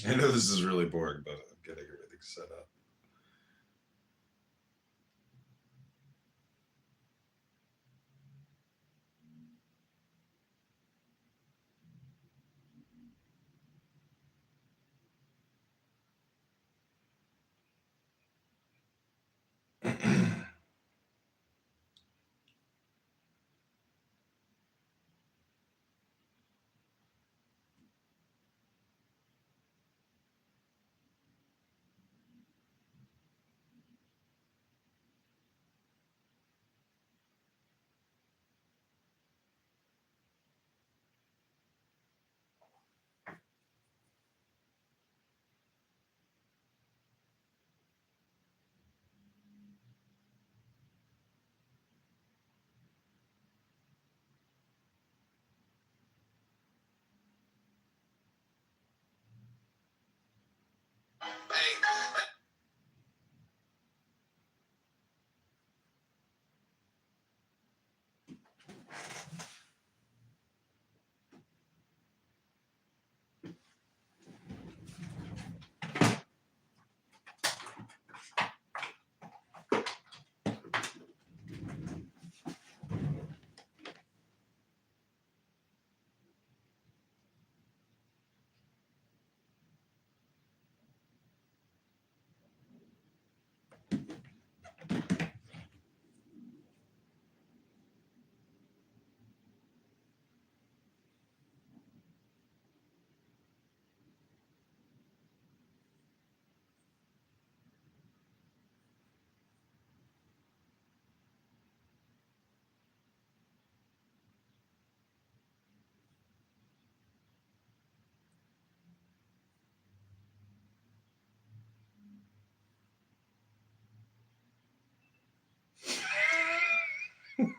I know this is really boring, but I'm getting everything set up.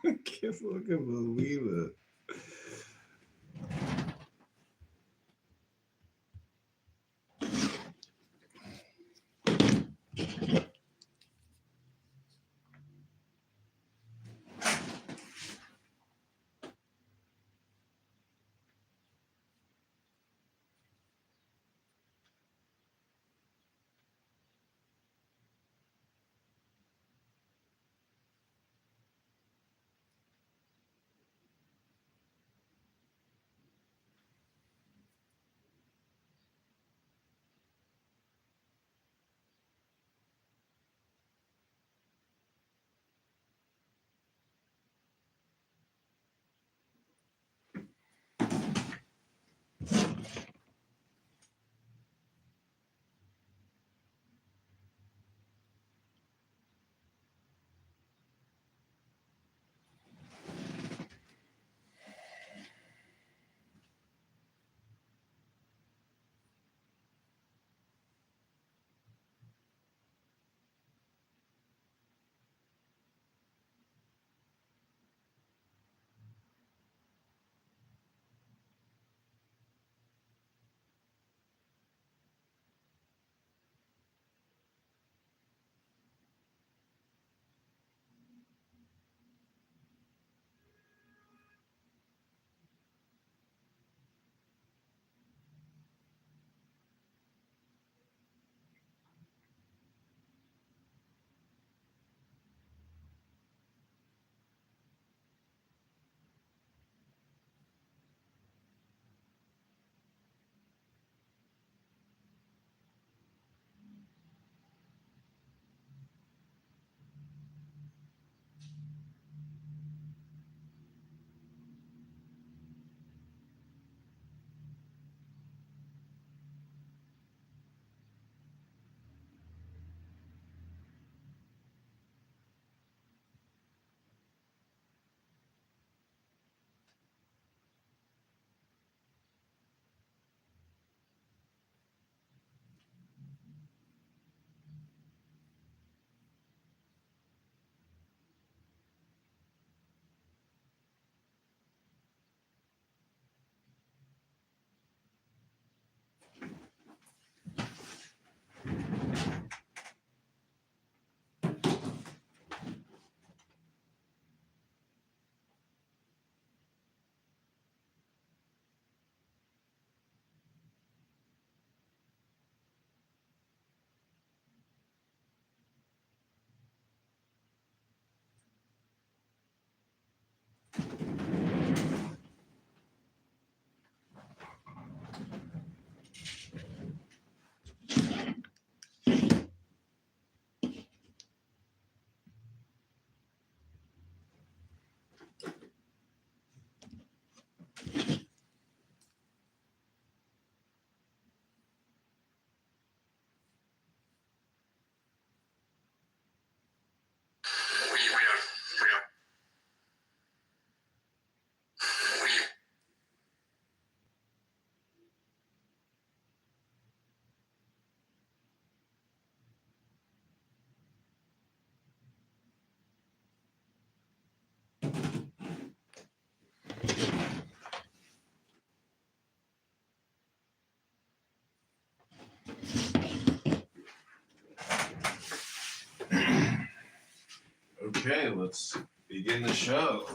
I can't fucking believe it. Okay, let's begin the show.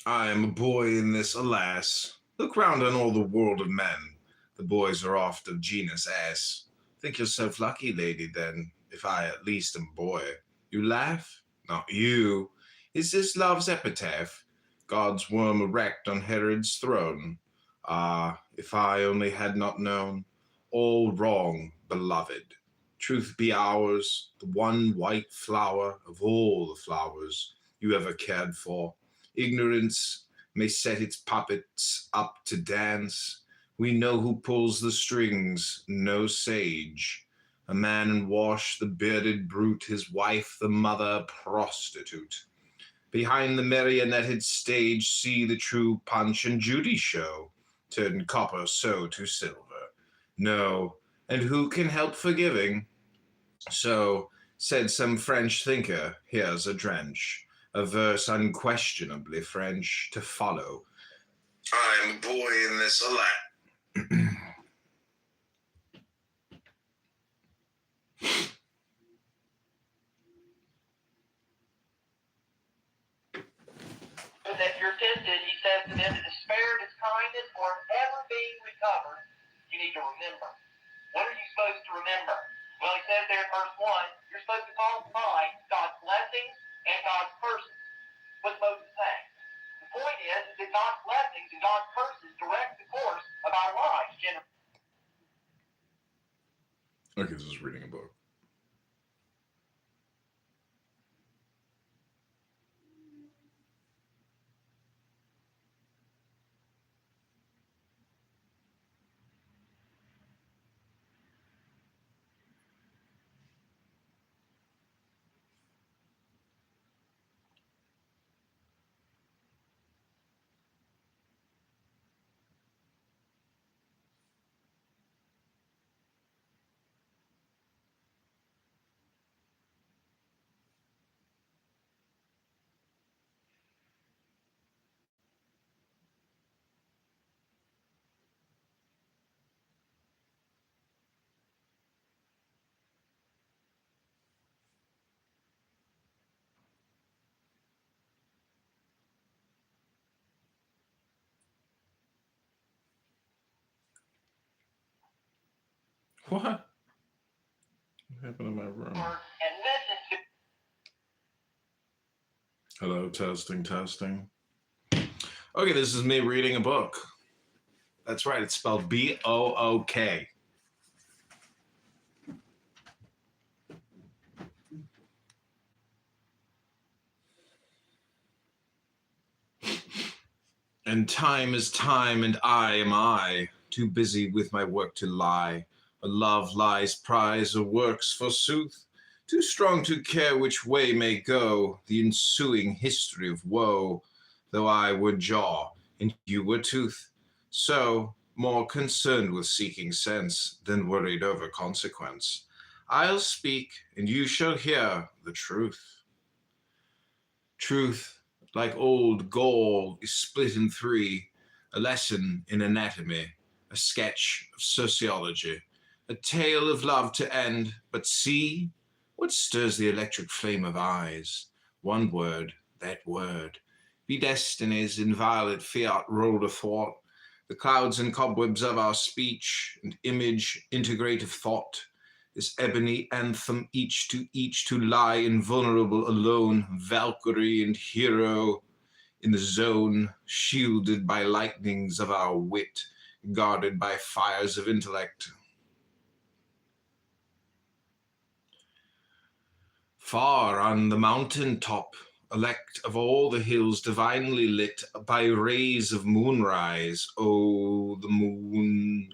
I am a boy in this, alas. Look round on all the world of men. The boys are oft of genus ass. Think yourself lucky, lady, then, if I at least am a boy. You laugh? Not you. Is this love's epitaph? God's worm erect on Herod's throne. Ah, if I only had not known. All wrong, beloved. Truth be ours, the one white flower of all the flowers you ever cared for. Ignorance may set its puppets up to dance. We know who pulls the strings, no sage. A man and wash the bearded brute, his wife the mother prostitute. Behind the marionetted stage, see the true Punch and Judy show. Turn copper so to silver. No, and who can help forgiving? So, said some French thinker, here's a drench, a verse unquestionably French to follow. I'm a boy in this alas. tempted, he says to them, to despair of his kindness or of ever being recovered, you need to remember. What are you supposed to remember? Well, he says there in verse 1, you're supposed to call to mind God's blessings and God's curses. What's Moses saying? The point is that God's blessings and God's curses direct the course of our lives. Okay, this is reading a book. What? What happened in my room? Hello, testing, testing. Okay, this is me reading a book. That's right, it's spelled B-O-O-K. And time is time, and I am I, too busy with my work to lie. A love lies prize or works forsooth, too strong to care which way may go the ensuing history of woe, though I were jaw and you were tooth. So, more concerned with seeking sense than worried over consequence, I'll speak, and you shall hear the truth. Truth, like old Gaul, is split in three, a lesson in anatomy, a sketch of sociology, a tale of love to end, but see what stirs the electric flame of eyes. One word, that word, be destinies in violet fiat rolled athwart, the clouds and cobwebs of our speech and image integrate of thought, this ebony anthem each to lie invulnerable alone, Valkyrie and hero in the zone, shielded by lightnings of our wit, guarded by fires of intellect. Far on the mountain top, elect of all the hills divinely lit by rays of moonrise, oh, the moon,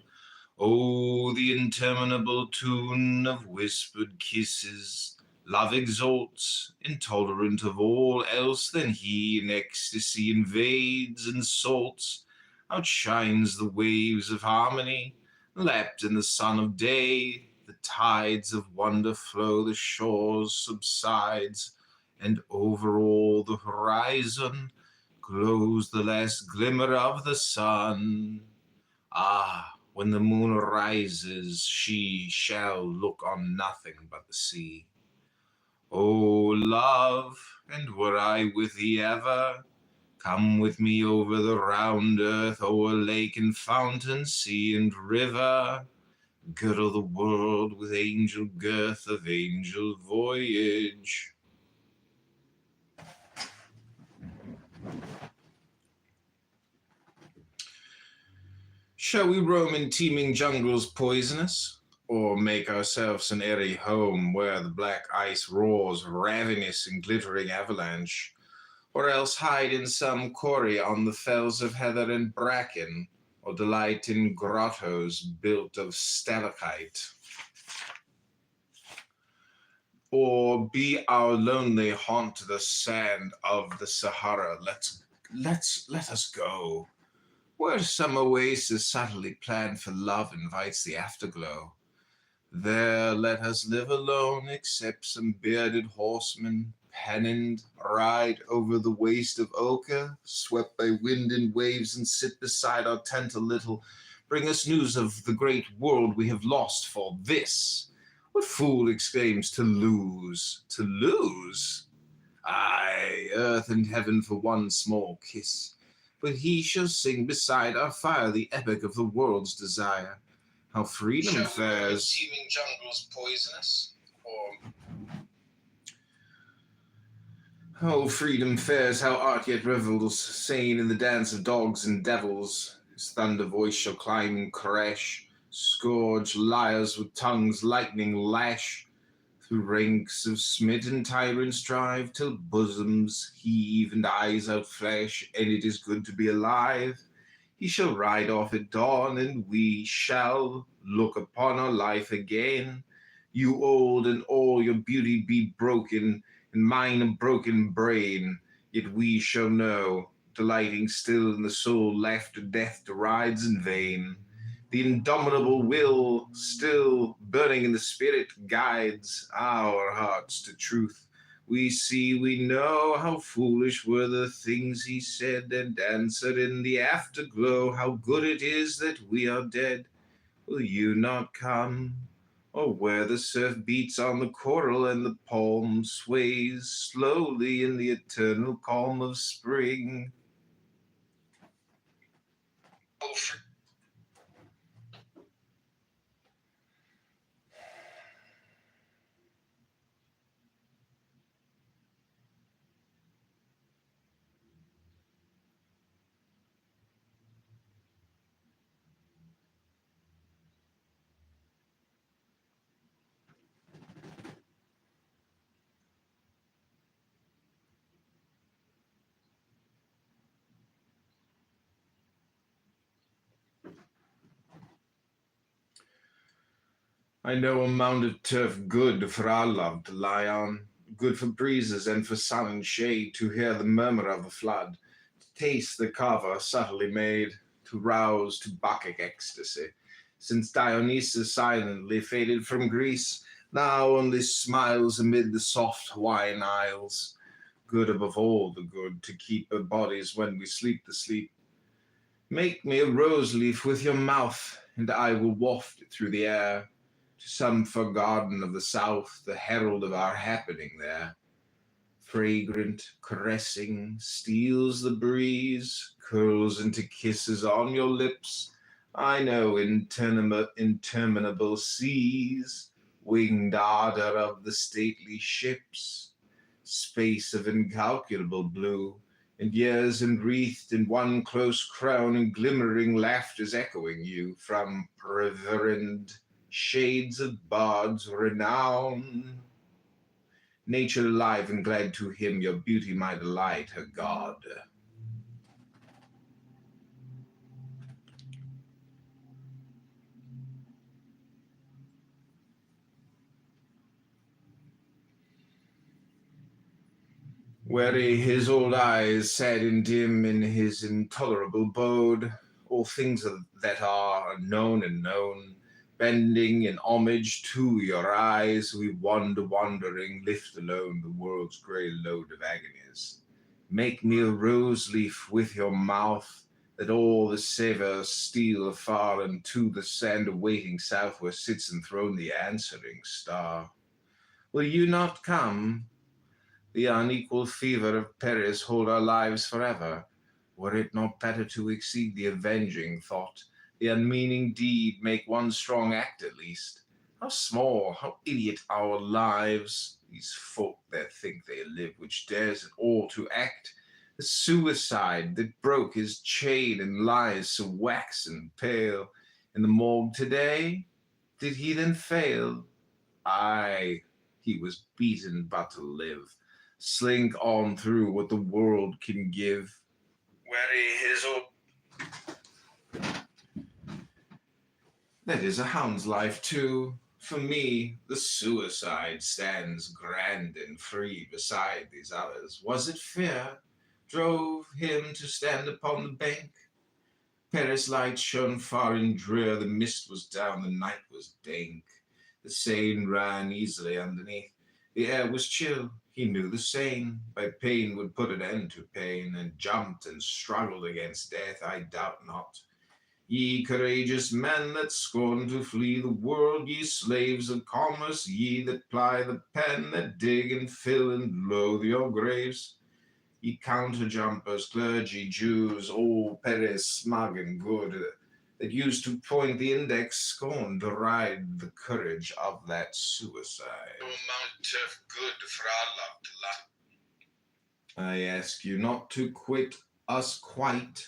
oh, the interminable tune of whispered kisses, love exalts, intolerant of all else than he in ecstasy invades and salts, outshines the waves of harmony, lapped in the sun of day, the tides of wonder flow, the shores subsides, and over all the horizon glows the last glimmer of the sun. Ah, when the moon rises, she shall look on nothing but the sea. O love, and were I with thee ever, come with me over the round earth, o'er lake and fountain, sea and river, girdle the world with angel girth of angel voyage. Shall we roam in teeming jungles poisonous, or make ourselves an airy home where the black ice roars ravenous and glittering avalanche, or else hide in some quarry on the fells of heather and bracken, or delight in grottos built of stalactite? Or be our lonely haunt the sand of the Sahara? Let us go, where some oasis subtly planned for love invites the afterglow. There let us live alone, except some bearded horsemen, pennoned, ride over the waste of ochre, swept by wind and waves, and sit beside our tent a little, bring us news of the great world we have lost for this. What fool exclaims to lose? To lose? Aye, earth and heaven for one small kiss. but he shall sing beside our fire the epic of the world's desire. How freedom Shall we fares. teeming jungles poisonous? Or How freedom fares, how art yet revels, sane in the dance of dogs and devils. His thunder voice shall climb and crash, scourge liars with tongues lightning lash. Through ranks of smitten tyrants drive, till bosoms heave and eyes outflash, and it is good to be alive. He shall ride off at dawn, and we shall look upon our life again. You old, and all your beauty be broken, and mine a broken brain. Yet we shall know, delighting still in the soul left to death derides in vain. The indomitable will, still burning in the spirit, guides our hearts to truth. We see, we know how foolish were the things he said, and answered in the afterglow, how good it is that we are dead. Will you not come? Or where the surf beats on the coral and the palm sways slowly in the eternal calm of spring? oh, free- I know a mound of turf good for our love to lie on, good for breezes and for sun and shade, to hear the murmur of the flood, to taste the kava subtly made, to rouse to Bacchic ecstasy. Since Dionysus silently faded from Greece, now only smiles amid the soft Hawaiian isles. Good above all the good, to keep our bodies when we sleep the sleep. Make me a rose leaf with your mouth, and I will waft it through the air to some far garden of the south, the herald of our happening there. Fragrant, caressing, steals the breeze, curls into kisses on your lips. I know interminable seas, winged ardor of the stately ships, space of incalculable blue, and years enwreathed in one close crown, and glimmering laughters echoing you from reverend shades of bards' renown. Nature alive and glad to him, your beauty my delight, her god. Weary his old eyes, sad and dim in his intolerable abode, all things that are known and known, bending in homage to your eyes, we wander wandering, lift alone the world's grey load of agonies. Make me a rose leaf with your mouth, that all the savour steal afar unto the sand awaiting south, where sits enthroned the answering star. Will you not come? The unequal fever of Paris hold our lives forever. Were it not better to exceed the avenging thought, the unmeaning deed, make one strong act at least? How small, how idiot our lives, these folk that think they live, which dares at all to act. The suicide that broke his chain and lies so waxen pale in the morgue today, did he then fail? Aye, he was beaten but to live, slink on through what the world can give. weary his old That is a hound's life too. For me, the suicide stands grand and free beside these others. Was it fear drove him to stand upon the bank? Paris light shone far and drear, the mist was down, the night was dank. The Seine ran easily underneath, the air was chill, he knew the Seine by pain would put an end to pain, and jumped and struggled against death, I doubt not. Ye courageous men that scorn to flee the world, ye slaves of commerce, ye that ply the pen, that dig and fill and loathe your graves, Ye counter-jumpers, clergy, Jews, all Paris smug and good, that used to point the index scorn, deride the courage of that suicide. No amount of good for Allah to laugh. I ask you not to quit us quite,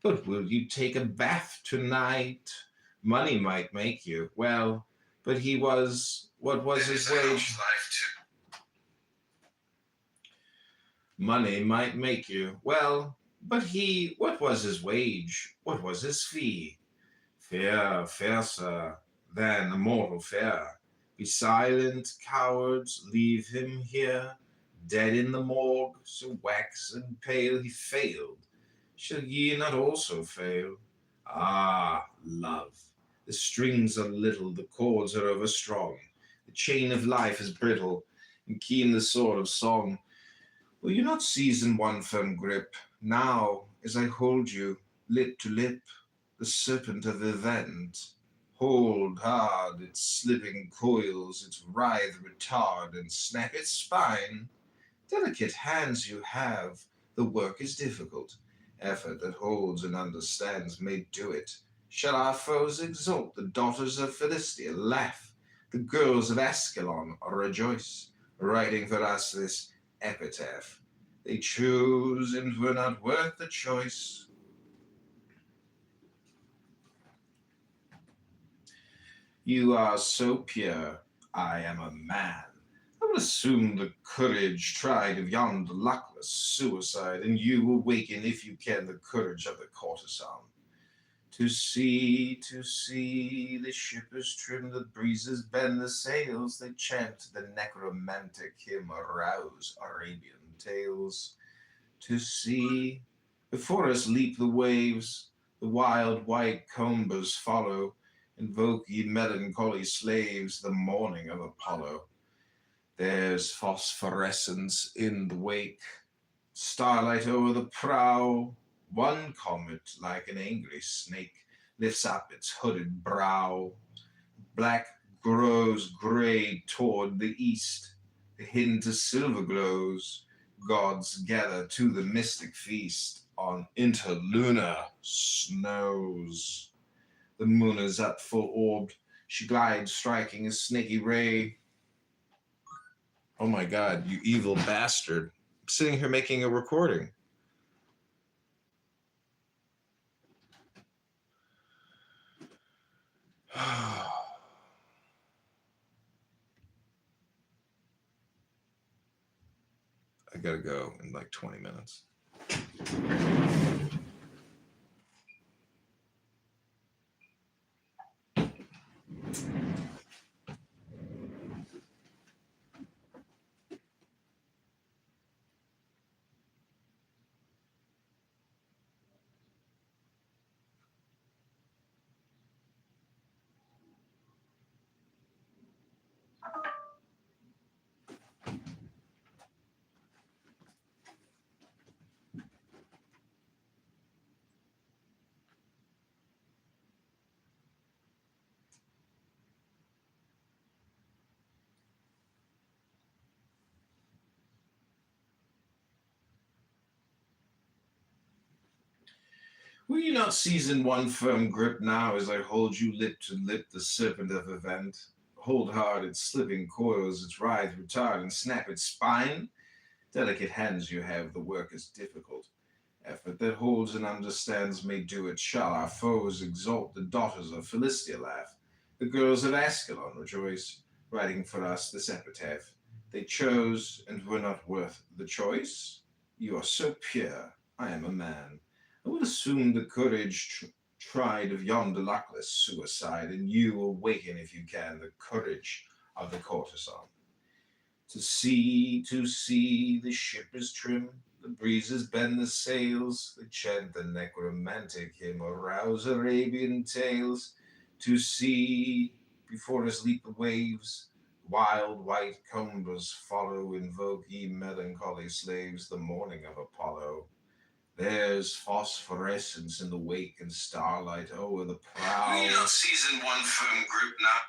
but will you take a bath tonight? Money might make you, well, but what was his wage? Life too. Money might make you, well, but what was his wage? What was his fee? Fair, fair, sir, than a mortal fair. Be silent, cowards, leave him here, dead in the morgue, so wax and pale he failed. Shall ye not also fail? Ah, love, the strings are little, the chords are overstrong, the chain of life is brittle, and keen the sword of song. Will you not seize in one firm grip, now, as I hold you, lip to lip, the serpent of event? Hold hard its slipping coils, its writhe retard, and snap its spine. Delicate hands you have, the work is difficult. Effort that holds and understands may do it. Shall our foes exult, the daughters of Philistia laugh, the girls of Ascalon rejoice, writing for us this epitaph? They chose and were not worth the choice. You are so pure, I am a man. I will assume the courage tried of yonder luckless suicide, and you awaken, if you can, the courage of the courtesan. To sea, the shippers trim, the breezes bend the sails, they chant the necromantic hymn, arouse Arabian tales. To sea, before us leap the waves, the wild white combers follow, invoke ye melancholy slaves, the morning of Apollo. There's phosphorescence in the wake, starlight o'er the prow. One comet, like an angry snake, lifts up its hooded brow. Black grows gray toward the east, the hint of silver glows. Gods gather to the mystic feast on interlunar snows. The moon is up full orbed, she glides, striking a snaky ray. Oh my God, you evil bastard. I'm sitting here making a recording. I gotta go in like 20 minutes. Will you not seize in one firm grip now, as I hold you lip to lip, the serpent of event? Hold hard its slipping coils, its writhe retard, and snap its spine? Delicate hands you have, the work is difficult. Effort that holds and understands may do it. Shall our foes exult, the daughters of Philistia laugh, the girls of Ascalon rejoice, writing for us this epitaph? They chose and were not worth the choice. You are so pure, I am a man. I would assume the courage tried of yonder luckless suicide, and you awaken, if you can, the courage of the courtesan. To sea, the ship is trim, the breezes bend the sails, they chant the necromantic hymn, arouse Arabian tales. To sea, before us leap the waves, wild white combers follow, invoke ye melancholy slaves, the morning of Apollo. There's phosphorescence in the wake and starlight o'er the prow. We not season one firm group now.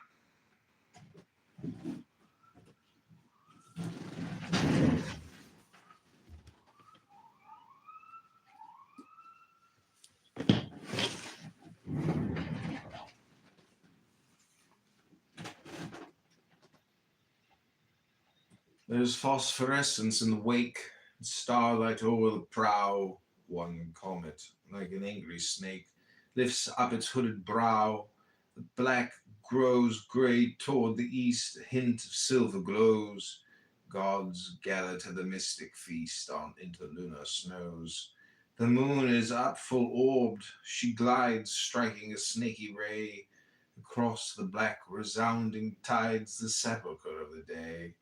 There's phosphorescence in the wake, and starlight over the prow. One comet, like an angry snake, lifts up its hooded brow. The black grows grey toward the east, a hint of silver glows. Gods gather to the mystic feast on interlunar snows. The moon is up full orbed, she glides, striking a snaky ray across the black resounding tides, the sepulchre of the day.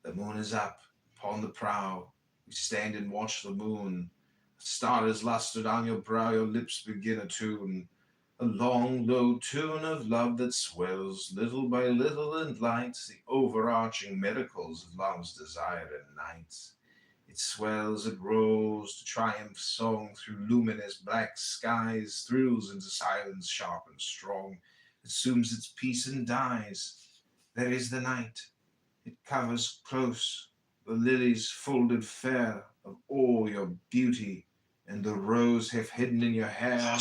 The moon is up upon the prow. We stand and watch the moon. A star is lustered on your brow, your lips begin a tune. A long, low tune of love that swells little by little and lights the overarching miracles of love's desire and nights. It swells, it rolls to triumph song through luminous black skies, thrills into silence sharp and strong, assumes its peace and dies. There is the night. It covers close the lilies folded fair of all your beauty, and the rose half hidden in your hair.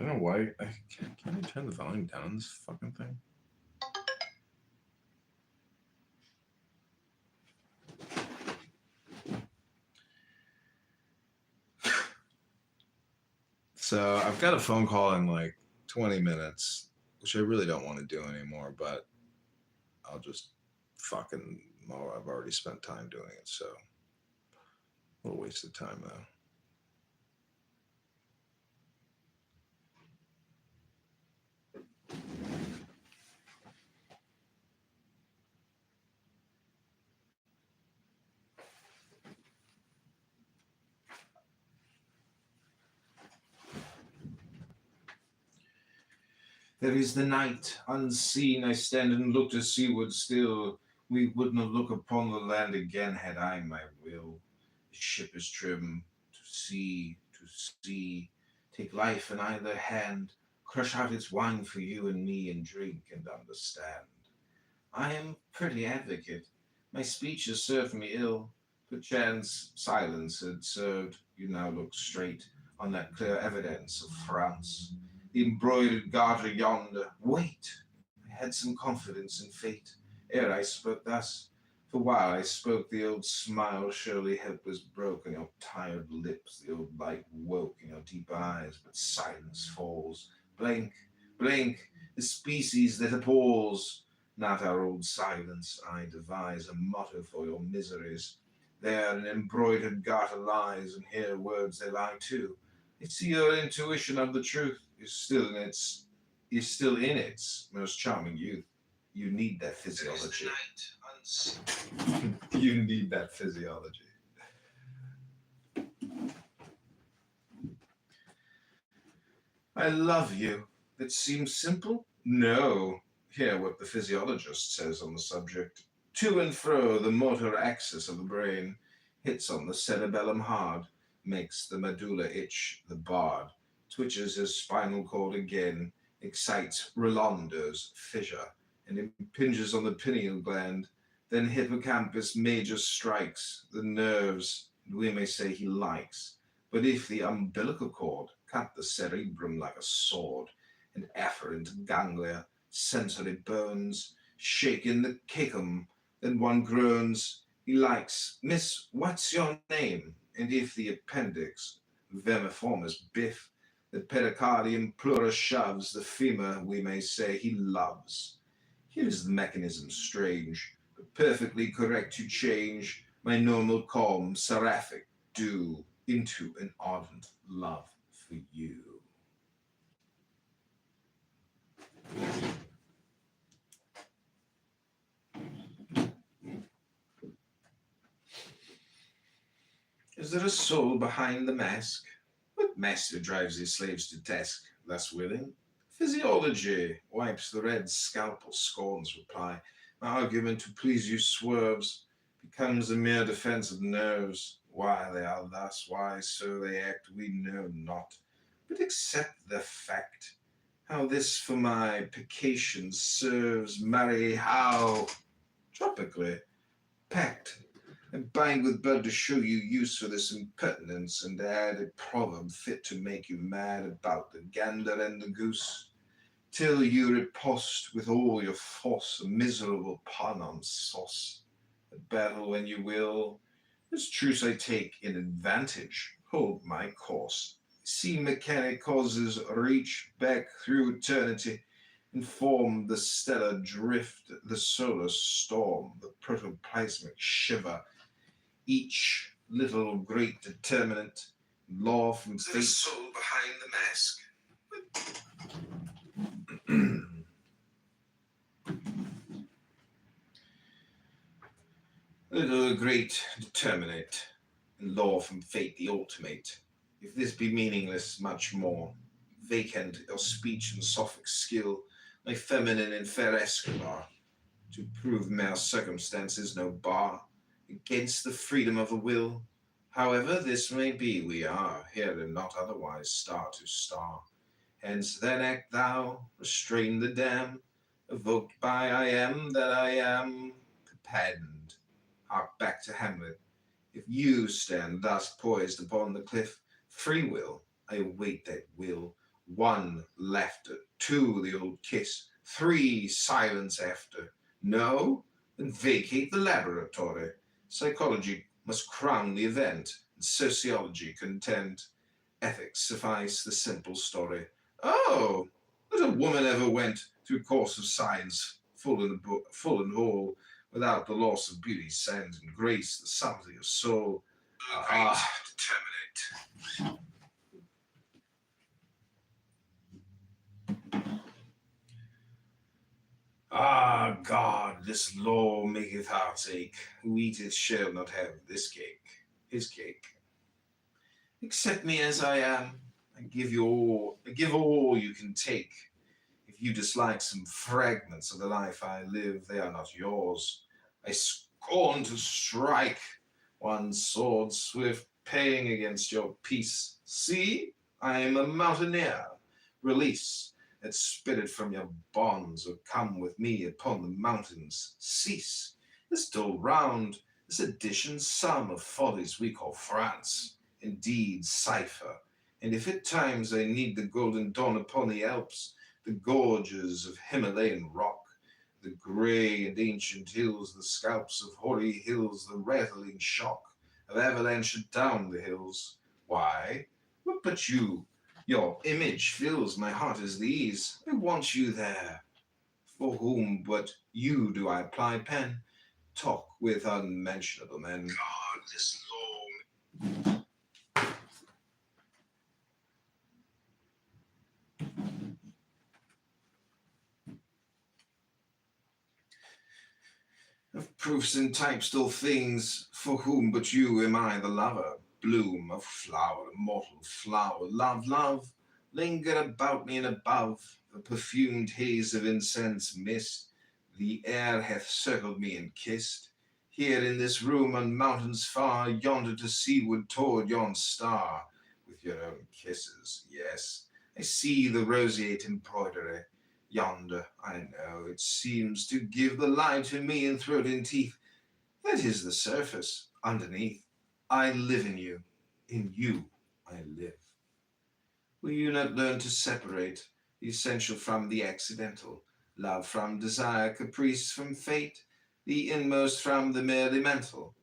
I don't know why. Can I turn the volume down on this fucking thing? So I've got a phone call in like 20 minutes, which I really don't want to do anymore, but I'll just fucking, well, I've already spent time doing it, so a little waste of time though. There is the night, unseen. I stand and look to seaward still. We would not look upon the land again had I my will. The ship is trim to sea. Take life in either hand, crush out its wine for you and me, and drink and understand. I am pretty advocate. My speech has served me ill. Perchance silence had served. You now look straight on that clear evidence of France. The embroidered garter yonder. Wait! I had some confidence in fate ere I spoke thus. For while I spoke, the old smile surely hope was broke on your tired lips, the old light woke in your deep eyes, but silence falls. Blank, blank, the species that appalls. Not our old silence, I devise a motto for your miseries. There an embroidered garter lies, and here words they lie too. I see your intuition of the truth is still in its most charming youth. You need that physiology. You need that physiology. I love you. That seems simple? No. Hear what the physiologist says on the subject. To and fro, the motor axis of the brain hits on the cerebellum hard, makes the medulla itch, the bard, twitches his spinal cord again, excites Rolando's fissure, and impinges on the pineal gland. Then hippocampus major strikes, the nerves, and we may say he likes. But if the umbilical cord cut the cerebrum like a sword, and afferent ganglia, sensory bones, shake in the cacum, then one groans, he likes, Miss, what's your name? And if the appendix, vermiformis biff, the pericardium plura shoves, the femur, we may say, he loves. Here is the mechanism strange, but perfectly correct to change my normal calm, seraphic do into an ardent love for you. Is there a soul behind the mask? What master drives his slaves to task, thus willing? Physiology wipes the red scalpel, scorns reply. My argument to please you swerves, becomes a mere defense of nerves. Why they are thus, why so they act, we know not. But accept the fact. How this for my piccation serves, marry, how tropically packed and bind with blood to show you use for this impertinence, and add a proverb fit to make you mad about the gander and the goose, till you riposte with all your force a miserable pun on sauce. At battle when you will, this truce I take in advantage, hold my course. See mechanic causes reach back through eternity and form the stellar drift, the solar storm, the protoplasmic shiver, each little great determinant, law from fate. The soul behind the mask. Little great determinate, and law from fate the ultimate. If this be meaningless, much more vacant your speech and sophic skill, my feminine and fair Escobar, to prove mere circumstance is no bar against the freedom of the will. However this may be, we are here and not otherwise, star to star. Hence then act thou, restrain the dam, evoked by I am that I am, pardoned. Hark back to Hamlet. If you stand thus poised upon the cliff, free will, I await that will. One, laughter. Two, the old kiss. Three, silence after. No? Then vacate the laboratory. Psychology must crown the event, and sociology content. Ethics suffice the simple story. Oh, that a woman ever went through course of science, full and whole, without the loss of beauty, sense, and grace, the subtlety of soul. Determinate. Ah, God, this law maketh hearts ache. Who eateth shall not have this cake, his cake. Accept me as I am. I give all you can take. If you dislike some fragments of the life I live, they are not yours. I scorn to strike one sword swift, paying against your peace. See, I am a mountaineer. Release that spirit from your bonds, or come with me upon the mountains. Cease this dull round, this addition sum of follies we call France. Indeed, cipher. And if at times I need the golden dawn upon the Alps, the gorges of Himalayan rock, the grey and ancient hills, the scalps of hoary hills, the rattling shock of avalanche down the hills. Why, what but you? Your image fills my heart as these. I want you there. For whom but you do I ply pen? Talk with unmentionable men. God, this law. Of proofs and types still things, for whom but you am I the lover? Bloom of flower, mortal flower, love, love, linger about me and above, the perfumed haze of incense mist, the air hath circled me and kissed. Here in this room on mountains far, yonder to seaward toward yon star, with your own kisses, yes, I see the roseate embroidery. Yonder, I know, it seems to give the lie to me in throat and teeth. That is the surface. Underneath, I live in you I live. Will you not learn to separate the essential from the accidental, love from desire, caprice from fate, the inmost from the merely mental?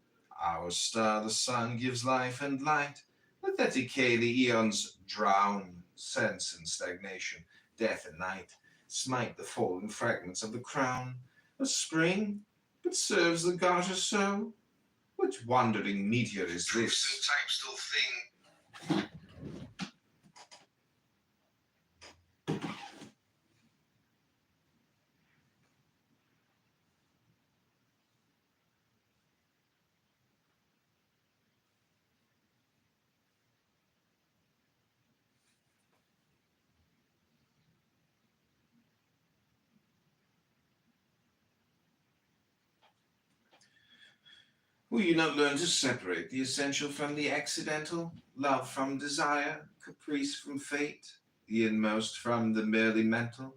Our star, the sun, gives life and light. Let that decay the eons drown, sense and stagnation, death and night. Smite the fallen fragments of the crown. A spring, but serves the garter so? What wandering meteor is this? Type still thing. Will you not learn to separate the essential from the accidental, love from desire, caprice from fate, the inmost from the merely mental.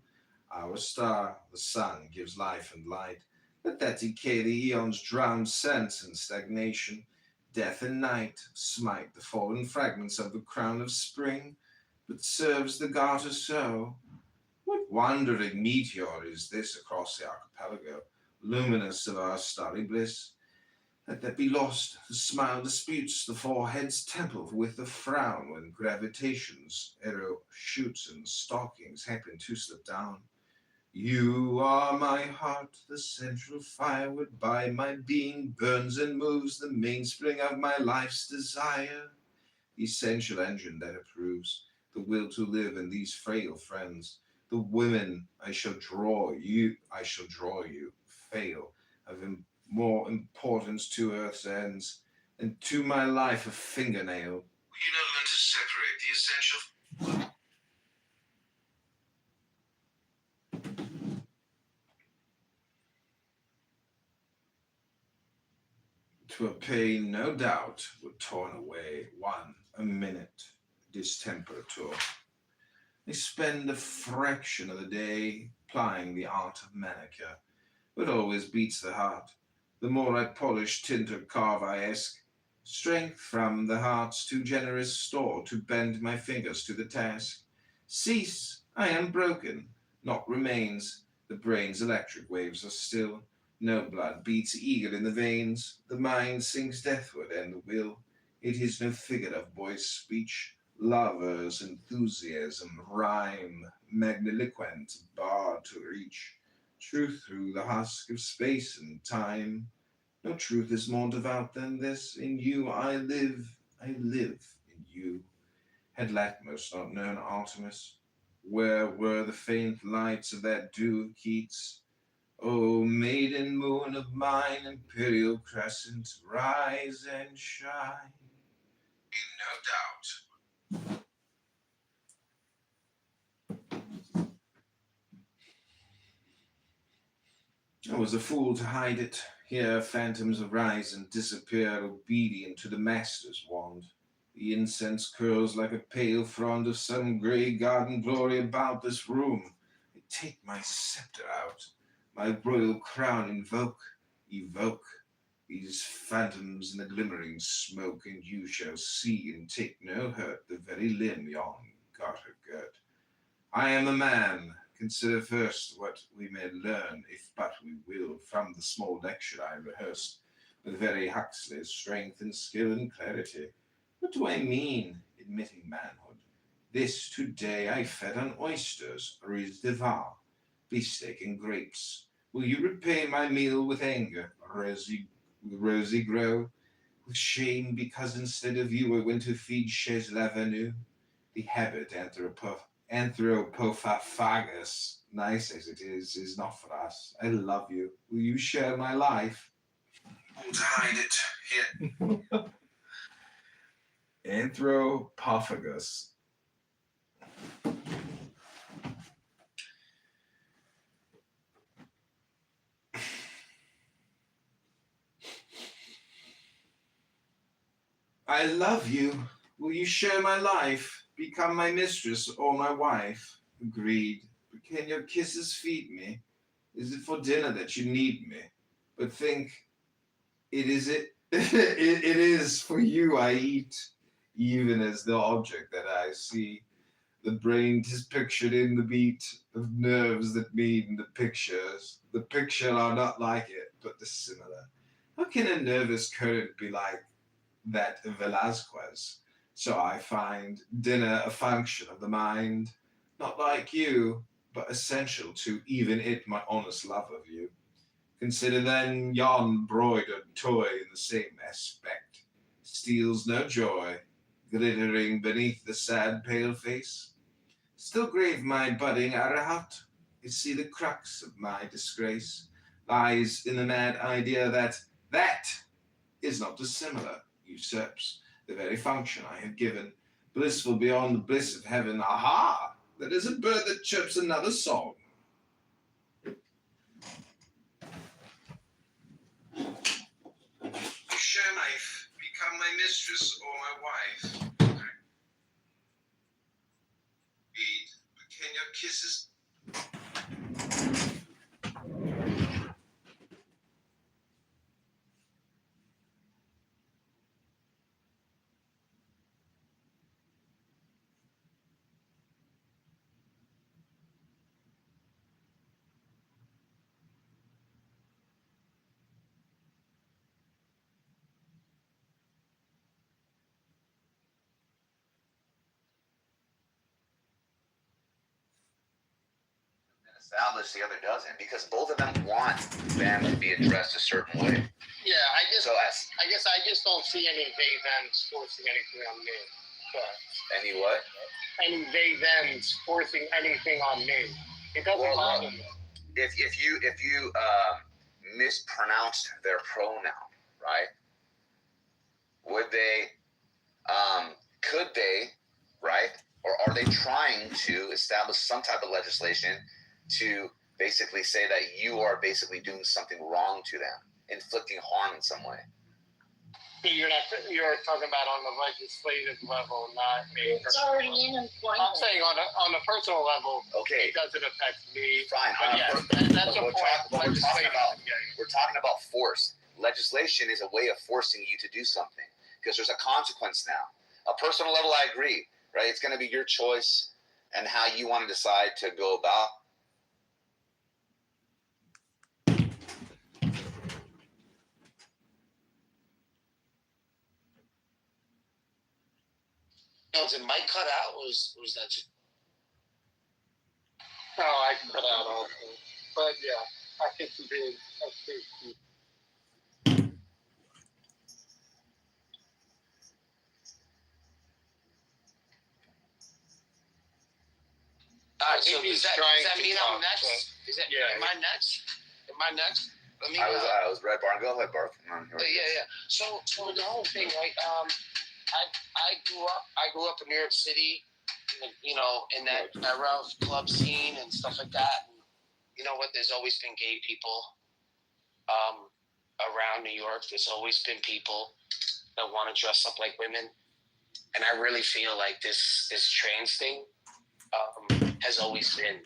Our star, the sun, gives life and light. Let that decay the eons drown sense and stagnation. Death and night smite the fallen fragments of the crown of spring, but serves the garter so. What wandering meteor is this across the archipelago, luminous of our starry bliss? Let that be lost. The smile disputes the forehead's temple with the frown when gravitation's arrow shoots and stockings happen to slip down. You are my heart, the central fire whereby my being burns and moves, the mainspring of my life's desire, the essential engine that approves the will to live in these frail friends. The women I shall draw you, fail of more importance to earth's ends than to my life a fingernail. Will you not learn to separate the essential? To a pain, no doubt, were torn away one a minute distemperature. They spend a fraction of the day plying the art of manicure, but always beats the heart. The more I polish, tint, or carve, I ask strength from the heart's too generous store to bend my fingers to the task. Cease, I am broken, naught remains. The brain's electric waves are still. No blood beats eager in the veins. The mind sinks deathward, and the will. It is no figure of boy's speech. Lovers' enthusiasm, rhyme, magniloquent, bar to reach. Truth through the husk of space and time. No truth is more devout than this. In you I live in you. Had Latmos not known Artemis? Where were the faint lights of that dew of Keats? O maiden moon of mine, imperial crescent, rise and shine. No doubt. I was a fool to hide it. Here phantoms arise and disappear, obedient to the master's wand. The incense curls like a pale frond of some grey garden glory about this room. I take my sceptre out, my royal crown evoke these phantoms in the glimmering smoke, and you shall see and take no hurt the very limb yon garter girt. I am a man. Consider first what we may learn, if but we will, from the small lecture I rehearsed, with very Huxley's strength and skill and clarity. What do I mean, admitting manhood? This today I fed on oysters, riz de var, beefsteak and grapes. Will you repay my meal with anger, rosy grow? With shame, because instead of you I went to feed chez l'avenue? The habit anthropophagus, nice as it is not for us. I love you. Will you share my life? To hide it here. Anthropophagus. I love you. Will you share my life? Become my mistress or my wife? Agreed. But can your kisses feed me? Is it for dinner that you need me? But think, it is for you I eat, even as the object that I see. The brain is pictured in the beat of nerves that mean the pictures. The picture are not like it, but dissimilar. How can a nervous current be like that of Velasquez? So I find dinner a function of the mind, not like you, but essential to even it my honest love of you. Consider then yon broidered toy in the same aspect, steals no joy, glittering beneath the sad pale face. Still grave my budding Arahat, you see the crux of my disgrace lies in the mad idea that is not dissimilar, usurps the very function I have given, blissful beyond the bliss of heaven. Aha! That is a bird that chirps another song. Share life, become my mistress or my wife. Eat kisses. Established, the other doesn't, because both of them want them to be addressed a certain way. Yeah, I guess So I just don't see any they thems forcing anything on me. But any what? any they thems forcing anything on me. It doesn't bother me. If you mispronounced their pronoun, right? Would they? Could they? Right? Or are they trying to establish some type of legislation to basically say that you are basically doing something wrong to them, inflicting harm in some way? You're talking about on the legislative level, not a It's already in employment. I'm saying on a personal level, Okay, it doesn't affect me. fine. But yeah, that's a we're point. talking about force. Legislation is a way of forcing you to do something because there's a consequence now. A personal level, I agree, right? It's going to be your choice and how you want to decide to go about. Was it mic cut out? Was that just? No, I can cut out all of it. But yeah, I think he did. All right, so He's does that mean I'm talk, next? but- Is that Yeah. am I next? Am I next? Let me. I was Red Barn. Go ahead, Barth. Yeah. So the whole thing, right? I grew up in New York City, in that era of club scene and stuff like that. And you know what? There's always been gay people around New York. There's always been people that want to dress up like women, and I really feel like this trans thing has always been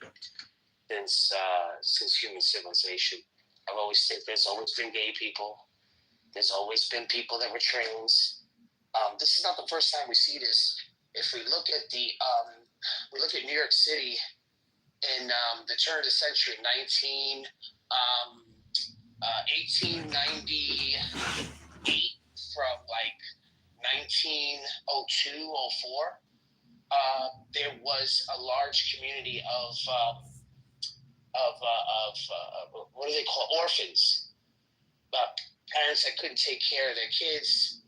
since human civilization. I've always said there's always been gay people. There's always been people that were trans. This is not the first time we see this. If we look at New York City in the turn of the century, 1898 from like 1902, 04, there was a large community of what do they call orphans? Parents that couldn't take care of their kids.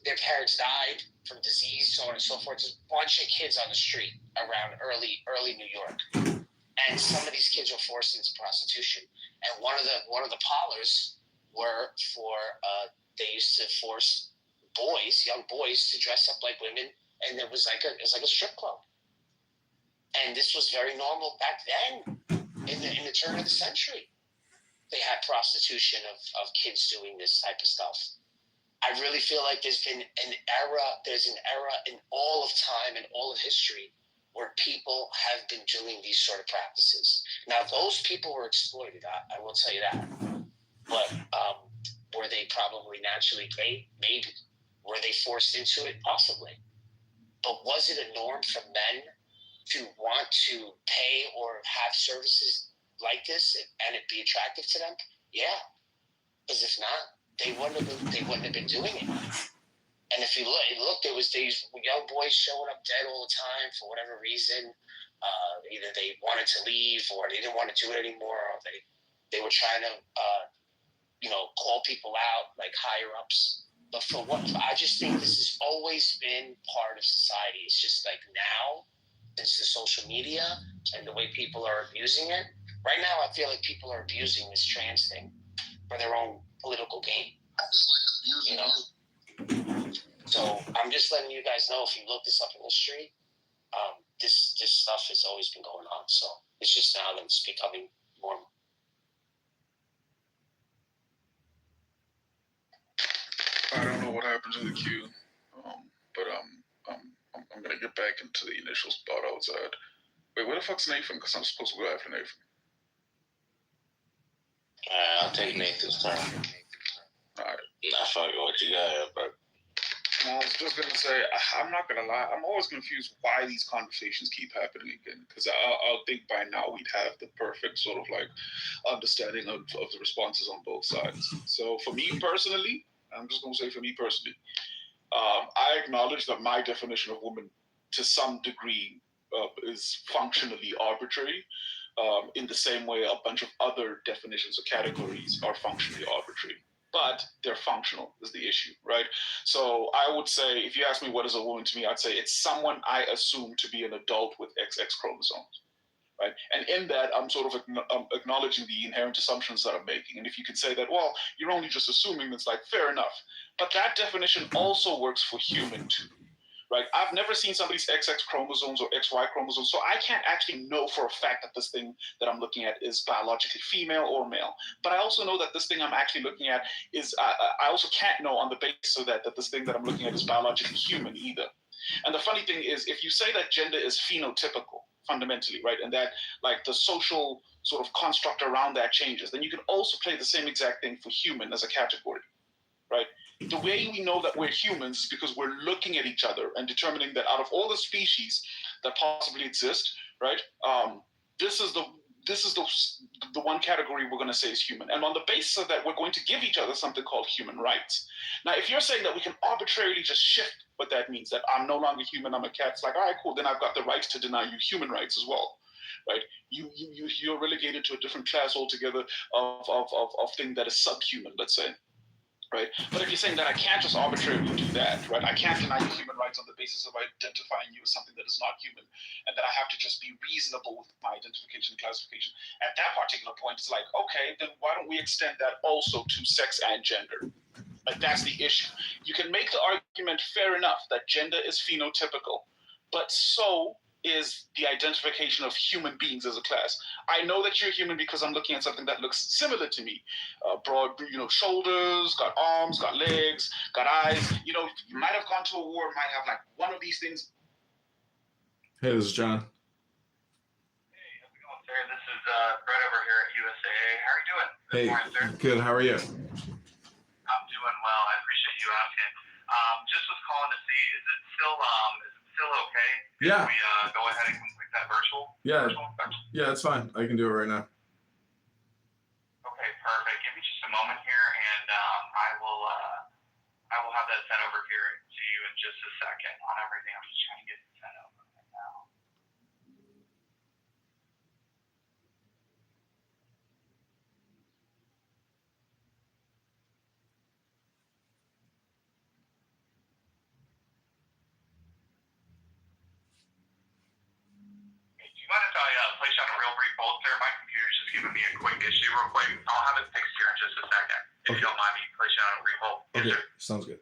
Their parents died from disease, so on and so forth. There's a bunch of kids on the street around early New York, and some of these kids were forced into prostitution. And one of the parlors were they used to force young boys, to dress up like women, and it was like a strip club. And this was very normal back then, in the turn of the century. They had prostitution of kids doing this type of stuff. I really feel like there's an era in all of time and all of history where people have been doing these sort of practices. Now, those people were exploited, I will tell you that. But were they probably naturally gay? Maybe. Were they forced into it? Possibly. But was it a norm for men to want to pay or have services like this and it be attractive to them? Yeah. Because if not, they wouldn't have been doing it. And if you look, there was these young boys showing up dead all the time for whatever reason. Either they wanted to leave or they didn't want to do it anymore, or they were trying to call people out, like higher ups. But for what? I just think this has always been part of society. It's just like now, since the social media and the way people are abusing it. Right now, I feel like people are abusing this trans thing for their own political gain. I feel like abusing you. So I'm just letting you guys know, if you look this up in history, this stuff has always been going on. So it's just now that it's becoming more. I don't know what happened to the queue, but I'm gonna get back into the initial spot I was at. Wait, where the fuck's Nathan? Because I'm supposed to go after Nathan. I'll take Nathan's turn. All right. Nah, fuck what you got, bro. I was just gonna say, I'm not gonna lie. I'm always confused why these conversations keep happening again. Because I'll think by now we'd have the perfect sort of like understanding of the responses on both sides. So for me personally, I'm just gonna say for me personally, I acknowledge that my definition of woman, to some degree, is functionally arbitrary. In the same way, a bunch of other definitions or categories are functionally arbitrary. But they're functional is the issue, right? So I would say, if you ask me what is a woman to me, I'd say it's someone I assume to be an adult with XX chromosomes, right? And in that, I'm sort of acknowledging the inherent assumptions that I'm making. And if you could say that, well, you're only just assuming, it's like, fair enough. But that definition also works for human too. Right? I've never seen somebody's XX chromosomes or XY chromosomes, so I can't actually know for a fact that this thing that I'm looking at is biologically female or male. But I also know that this thing I'm actually looking at is, I also can't know on the basis of that this thing that I'm looking at is biologically human either. And the funny thing is, if you say that gender is phenotypical, fundamentally, right, and that like the social sort of construct around that changes, then you can also play the same exact thing for human as a category, right? The way we know that we're humans is because we're looking at each other and determining that out of all the species that possibly exist, right? This is the one category we're going to say is human. And on the basis of that, we're going to give each other something called human rights. Now, if you're saying that we can arbitrarily just shift what that means, that I'm no longer human, I'm a cat, it's like, all right, cool, then I've got the rights to deny you human rights as well, right? You're relegated to a different class altogether of thing that is subhuman, let's say. Right? But if you're saying that I can't just arbitrarily do that, right? I can't deny you human rights on the basis of identifying you as something that is not human, and that I have to just be reasonable with my identification and classification. At that particular point, it's like, okay, then why don't we extend that also to sex and gender? Like, that's the issue. You can make the argument, fair enough, that gender is phenotypical, but so is the identification of human beings as a class. I know that you're human because I'm looking at something that looks similar to me. Broad, shoulders, got arms, got legs, got eyes. You might have gone to a war, might have like one of these things. Hey, this is John. Hey, how's it going, sir? This is Brett over here at USAA. How are you doing? Hey, morning, sir. good. How are you? I'm doing well. I appreciate you asking. Just was calling to see, is it still okay? Yeah. If we go ahead and complete that virtual? Yeah. Virtual inspection? Yeah, it's fine. I can do it right now. Okay, perfect. Give me just a moment here, and I will have that sent over here to you in just a second on everything. I'm just trying to get it sent over right now. Hey, do you mind if I place you on a real brief hold, sir? My computer's just giving me a quick issue real quick. I'll have it fixed here in just a second. If you don't mind me placing you on a brief hold. Yes, Okay, sir. sounds good.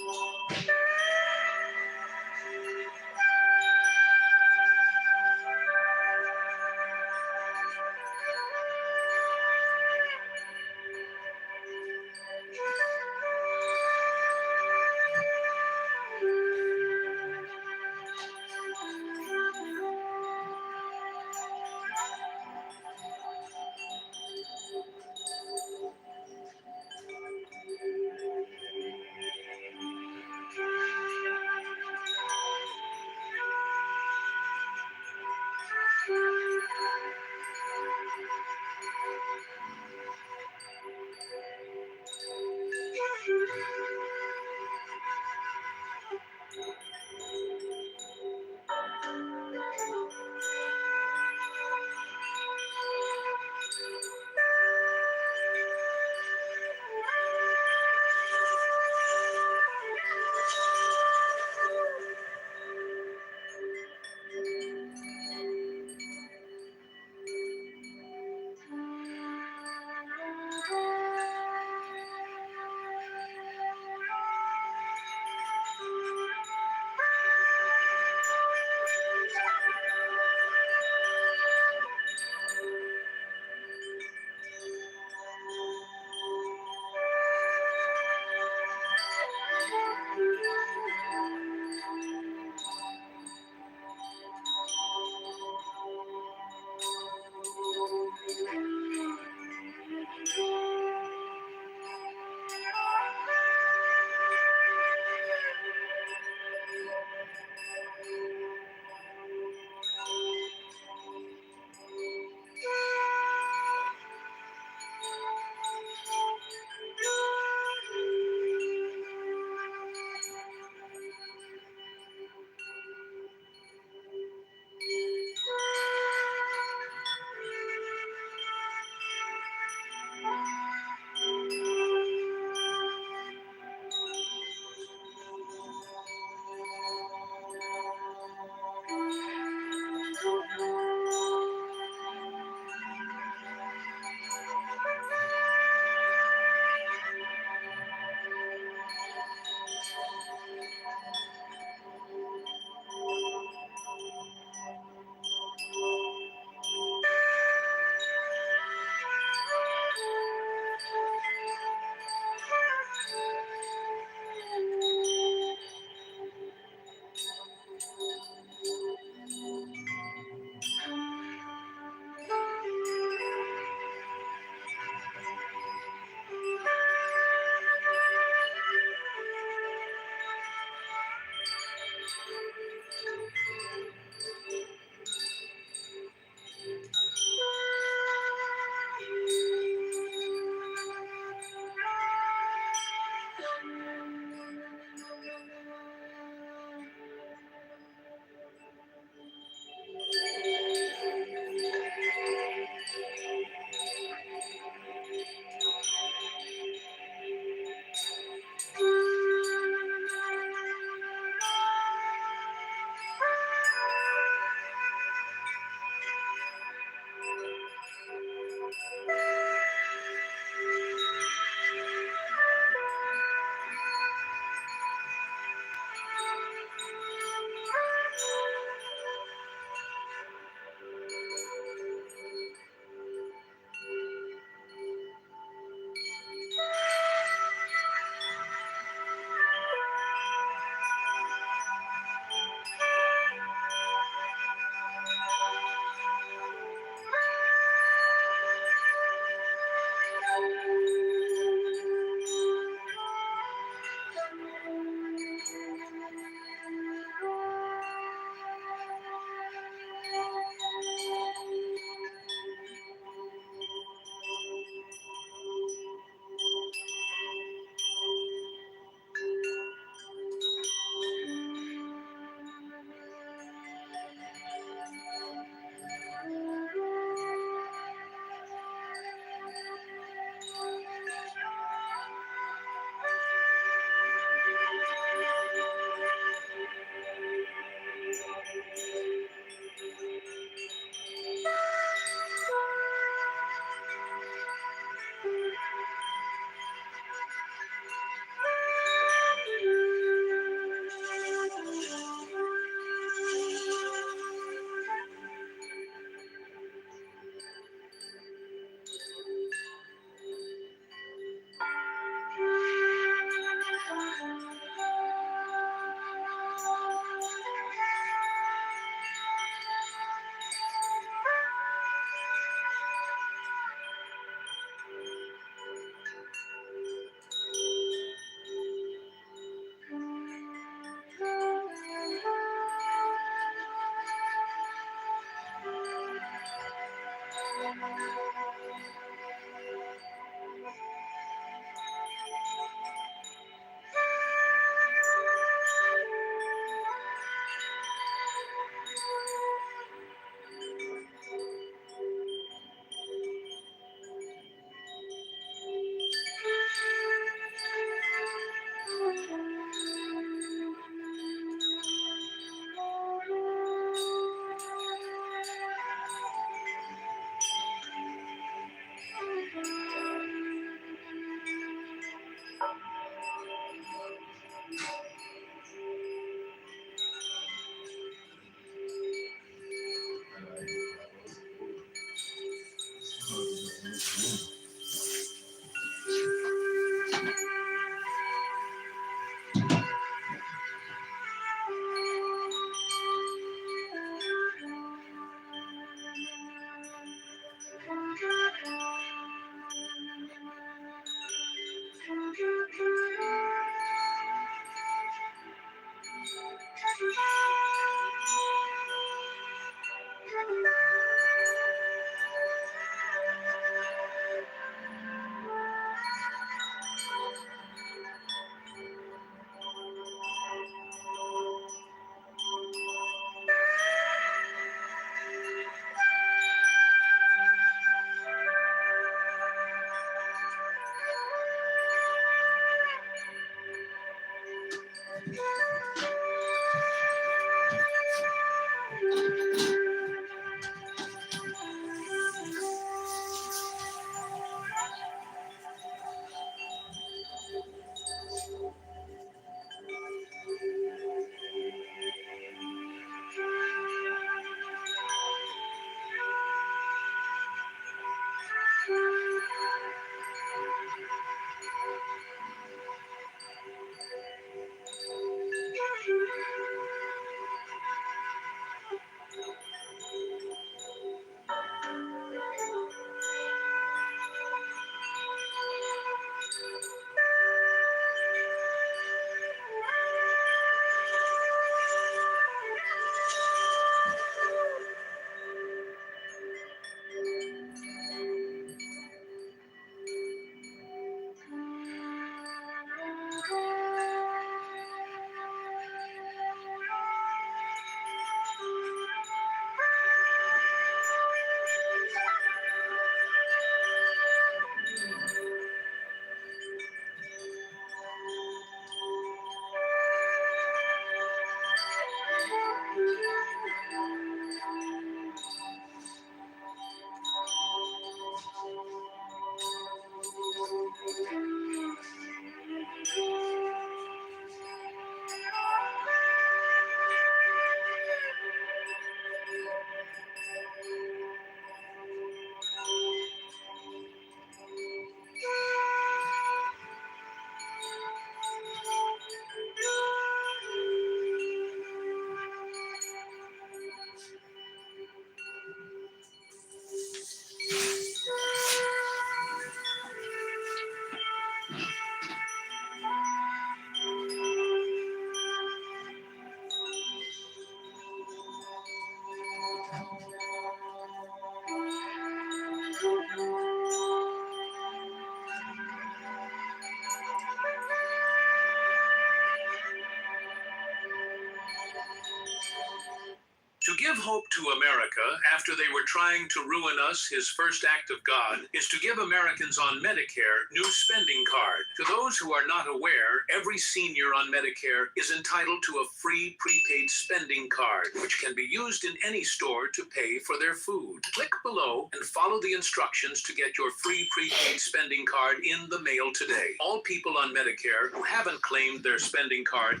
To give hope to America after they were trying to ruin us, his first act of God is to give Americans on Medicare new spending card. To those who are not aware, every senior on Medicare is entitled to a free prepaid spending card, which can be used in any store to pay for their food. Click below and follow the instructions to get your free prepaid spending card in the mail today. All people on Medicare who haven't claimed their spending card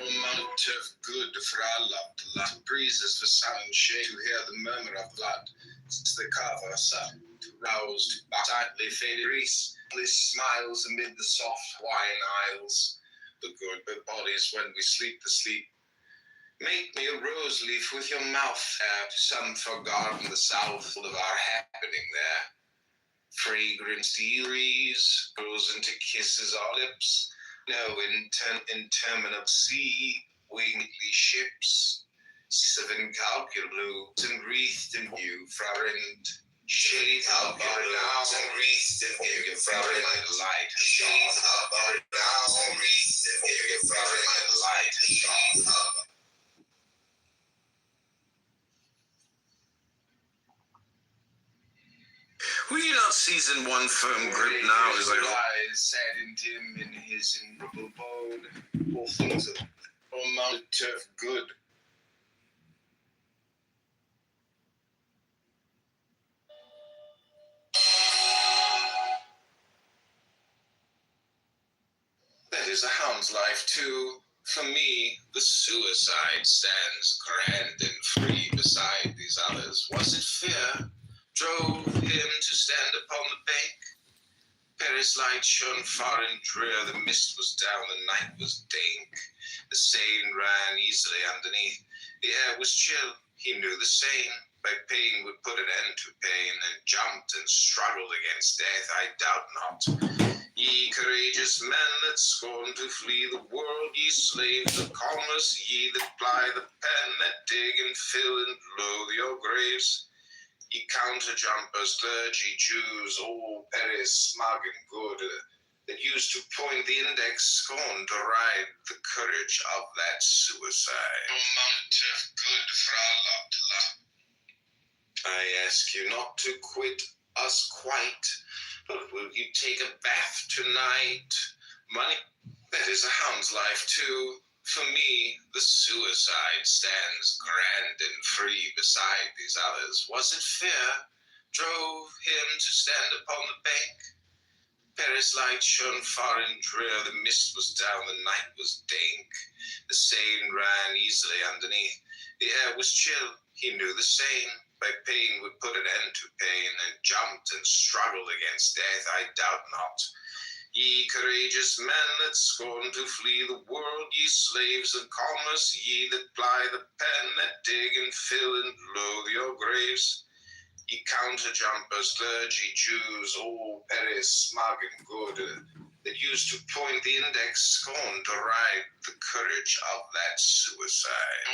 Mount of good for Allah, the light breezes for sun and shade, to hear the murmur of blood, it's the Kitover sun, to rouse to tightly faded grease, bliss smiles amid the soft wine isles, the good bodies when we sleep the sleep. Make me a rose leaf with your mouth there, some forgotten the south of our happening there. Fragrant sea breeze grows into kisses our lips. No interminable sea, wingly ships, seven calculus and wreathed in you, friend. Shades up our down and wreathed in you, friend, like light. Shades up our down and wreathed in you, friend, like light. Will you not season one firm grip now as I eyes sad and dim in his innumerable abode, all things of amount of good. That is a hound's life too. For me, the suicide stands grand and free beside these others. Was it fear drove him to stand upon the bank? Paris light shone far and drear, the mist was down, the night was dank. The Seine ran easily underneath, the air was chill, he knew the Seine. By pain would put an end to pain, and jumped and struggled against death, I doubt not. Ye courageous men that scorn to flee the world, ye slaves of commerce, ye that ply the pen, that dig and fill and loathe your graves. Ye counter-jumpers, clergy, Jews, all Paris smug and good, that used to point the index, scorn to ride the courage of that suicide. O mount of good for Allah to love. I ask you not to quit us quite, but will you take a bath tonight? Money, that is a hound's life too. For me, the suicide stands grand and free beside these others. Was it fear drove him to stand upon the bank? Paris light shone far and drear, the mist was down, the night was dank. The Seine ran easily underneath, the air was chill, he knew the Seine. By pain would put an end to pain, and jumped and struggled against death, I doubt not. Ye courageous men that scorn to flee the world, ye slaves of commerce, ye that ply the pen, that dig and fill and loathe your graves. Ye Ye counter-jumpers, clergy, Jews, all perish smug and good, that used to point the index scorn to ride the courage of that suicide.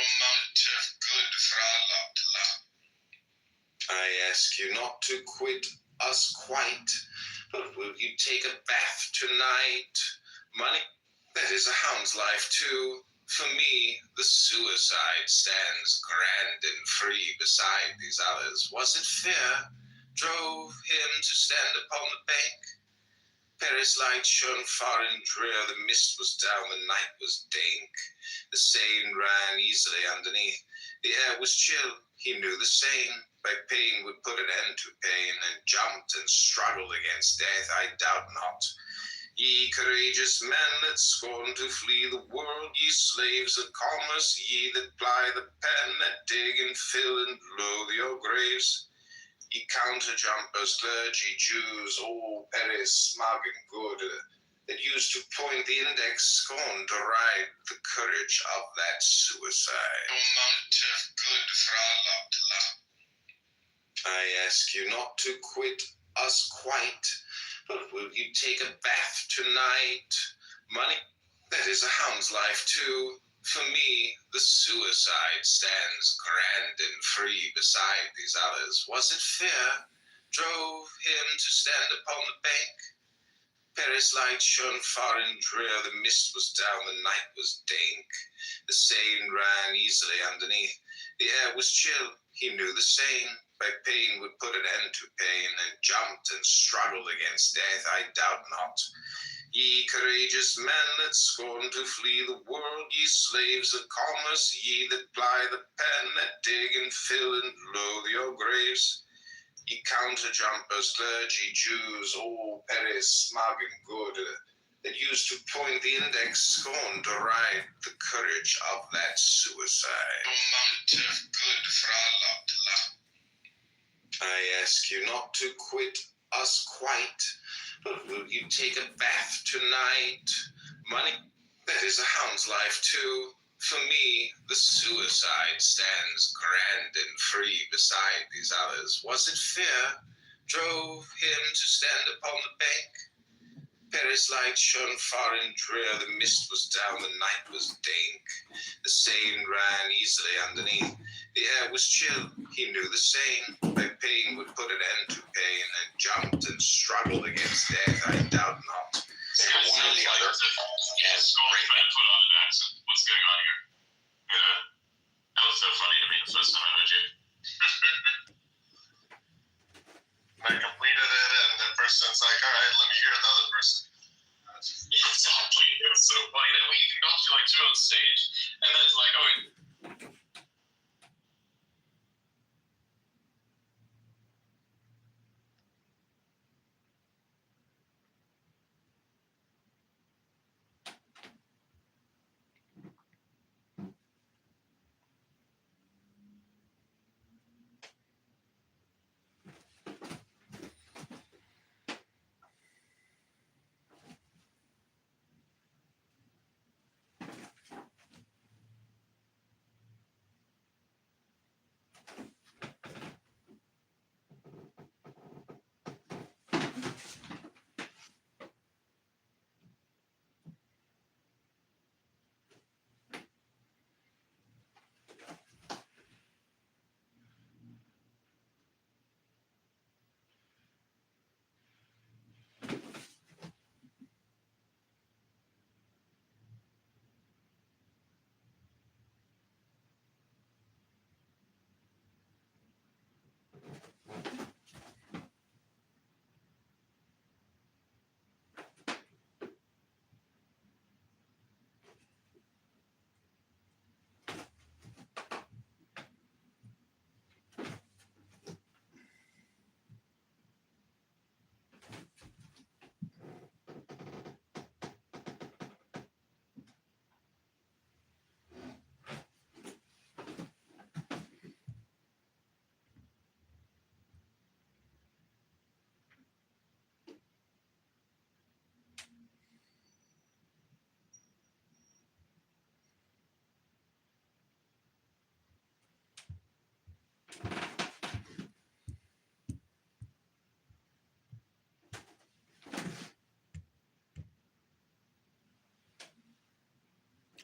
I ask you not to quit us quite, but will you take a bath tonight? Money, that is a hound's life too. For me, the suicide stands grand and free beside these others. Was it fear drove him to stand upon the bank? Paris light shone far and drear, the mist was down, the night was dank. The Seine ran easily underneath, the air was chill, he knew the Seine by pain would put an end to pain, and jumped and struggled against death, I doubt not. Ye courageous men that scorn to flee the world, ye slaves of commerce, ye that ply the pen, that dig and fill and loathe your graves, ye counter-jumpers, clergy, Jews, all perish smug and good, that used to point the index scorn to ride the courage of that suicide. I ask you not to quit us quite, but will you take a bath tonight? Money, that is a hound's life too. For me, the suicide stands grand and free beside these others. Was it fear drove him to stand upon the bank? Paris light shone far and drear, the mist was down, the night was dank. The Seine ran easily underneath, the air was chill, he knew the Seine by pain would put an end to pain, and jumped and struggled against death, I doubt not. Ye courageous men that scorn to flee the world, ye slaves of commerce, ye that ply the pen, that dig and fill and loathe your graves, ye counter-jumpers, clergy, Jews, all perish smug and good, that used to point the index scorn to ride the courage of that suicide. I ask you not to quit us quite, but will you take a bath tonight? Money, that is a hound's life too. For me, the suicide stands grand and free beside these others. Was it fear drove him to stand upon the bank? Paris light shone far and drear, the mist was down, the night was dank. The Seine ran easily underneath, the air was chill, he knew the Seine by pain would put an end to pain, and jumped and struggled against death, I doubt not. One or the other. And put on an accent. What's going on here? Yeah. That was so funny to me the first time I heard you. I completed it, and the person's like, all right, let me hear another person. Exactly. It was so funny that you can go to like two on stage, and then it's like, oh,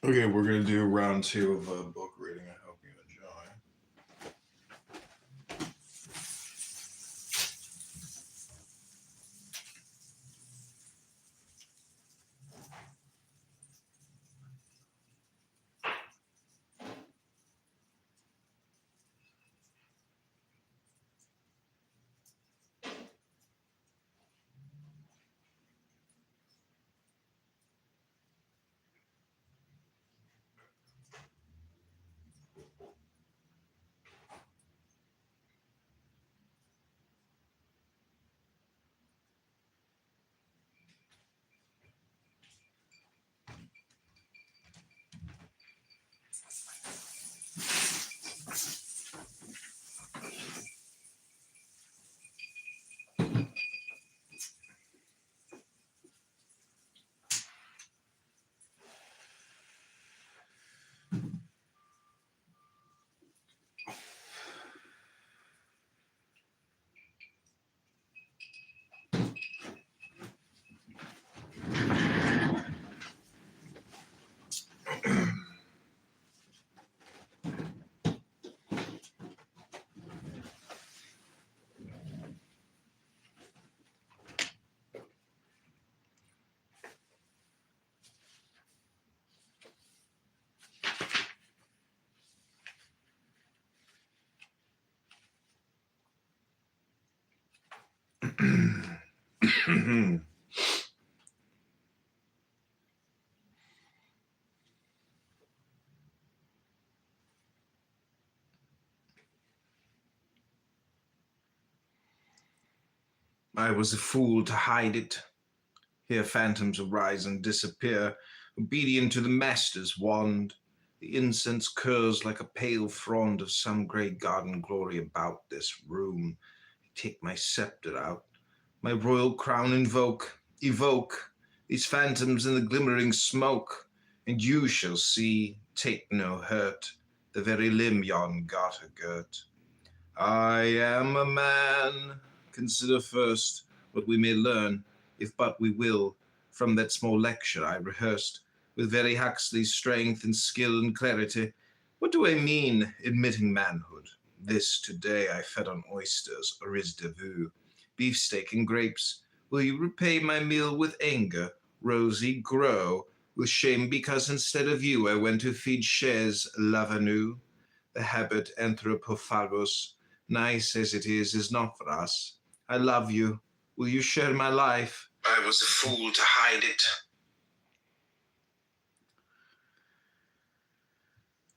Okay, we're gonna do round 2 of book reading. I hope you enjoy. I was a fool to hide it. Here phantoms arise and disappear, obedient to the master's wand. The incense curls like a pale frond of some great garden glory about this room. I take my scepter out, my royal crown evoke these phantoms in the glimmering smoke, and you shall see, take no hurt, the very limb yon garter girt. I am a man. Consider first what we may learn, if but we will, from that small lecture I rehearsed, with very Huxley's strength and skill and clarity. What do I mean, admitting manhood? This today I fed on oysters, or riz de veau, beefsteak and grapes. Will you repay my meal with anger, rosy grow, with shame because instead of you I went to feed chaise l'avenue? The habit anthropophagus, nice as it is not for us. I love you. Will you share my life? I was a fool to hide it.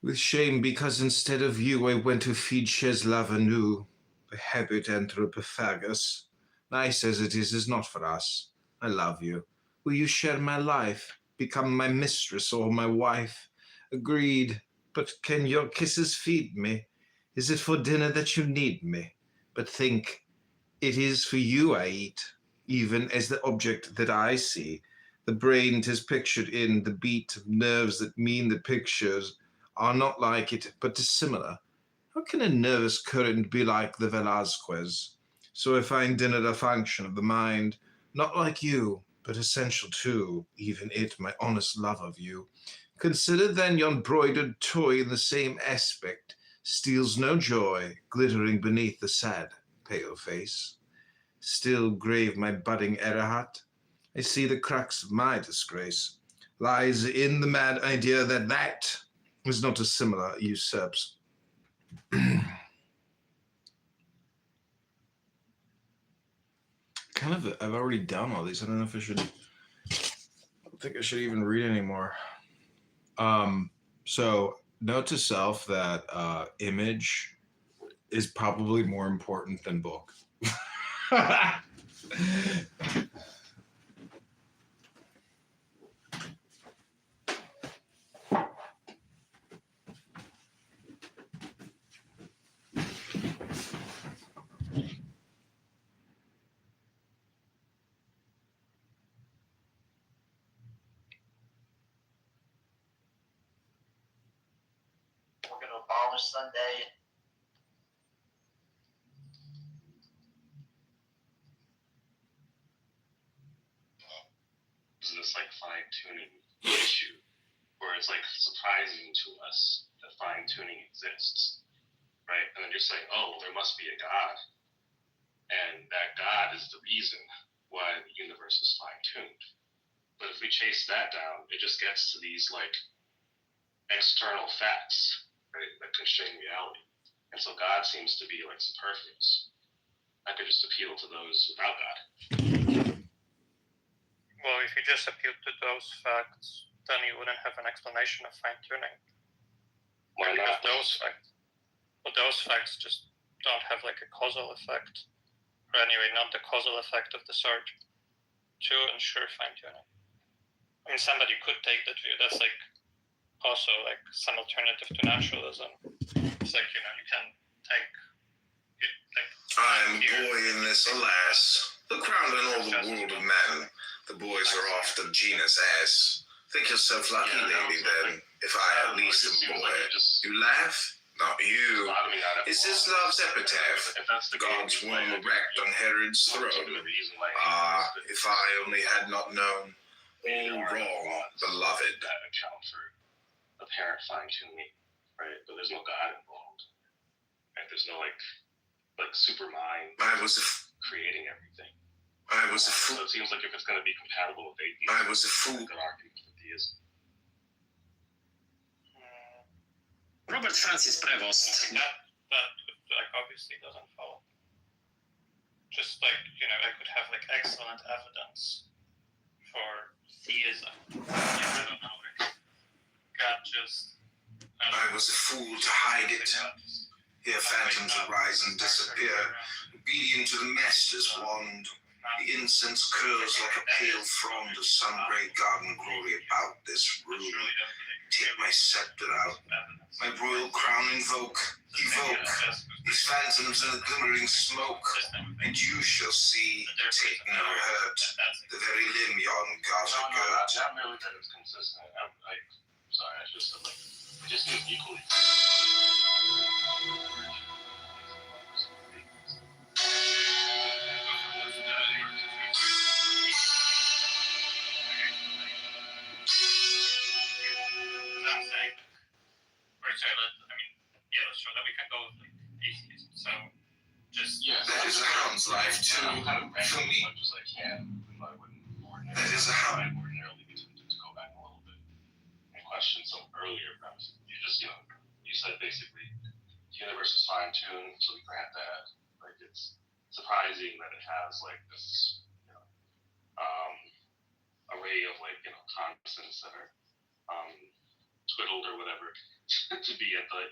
With shame because instead of you I went to feed chaise l'avenue. The habit anthropophagus, nice as it is not for us. I love you. Will you share my life? Become my mistress or my wife? Agreed. But can your kisses feed me? Is it for dinner that you need me? But think, it is for you I eat, even as the object that I see. The brain 'tis pictured in, the beat of nerves that mean the pictures are not like it, but dissimilar. How can a nervous current be like the Velasquez? So I find in it a function of the mind, not like you, but essential too, even it, my honest love of you. Consider then yon broidered toy in the same aspect, steals no joy, glittering beneath the sad, pale face. Still grave my budding Erahot, I see the crux of my disgrace lies in the mad idea that is not a similar usurps. I've already done all these. I don't know if I don't think I should even read anymore. So note to self that image is probably more important than book. We're going to abolish Sunday. Is this like fine tuning the issue? where it's like surprising to us that fine tuning exists, right? And then you're saying, oh, there must be a God, and that God is the reason why the universe is fine tuned. But if we chase that down, it just gets to these like external facts, right, that constrain reality. And so God seems to be like superfluous. I could just appeal to those without God. Well, if you just appeal to those facts, then you wouldn't have an explanation of fine tuning. Why not? Those facts just don't have like a causal effect. Or anyway, not the causal effect of the surge to ensure fine tuning. I mean, somebody could take that view. That's like also like some alternative to naturalism. It's like, you know, you can take it like. I'm boy in this, alas. Look round on all the world of men. The boys are oft of genus ass. Think yourself lucky, lady, then, if I at least am boy. You laugh? Not you. Is this love's epitaph? God's womb erect on Herod's throne. Ah, if I only had not known. All wrong, beloved. That account for apparent fine tuning, right? But there's no God involved. Right? There's no like super mind. I was creating everything. I was a fool. So it seems like if it's going to be compatible with atheism, I was a fool. good argument for theism. Robert Francis Prevost. That like obviously doesn't follow. Just like, you know, I could have like excellent evidence for theism. I don't know, like God just. I was a fool to hide it. Here phantoms arise and disappear, obedient to the master's wand. The incense curls like a pale frond of some great garden glory about this room. Take my scepter out, my royal crown invoke, evoke these phantoms in the glimmering smoke, and you shall see, take no hurt, the very limb yon Gaza girt. Not really that it's consistent. I'm sorry, I should have said like, it just seems equally. That is a hound's life too, for me. Much as I can, I wouldn't ordinarily. That is a hound. I ordinarily be tempted to go back a little bit and question some earlier premises. You just, you said basically the universe is fine tuned, so we grant that. Like it's surprising that it has like this, array of like constants that are twiddled or whatever to be at the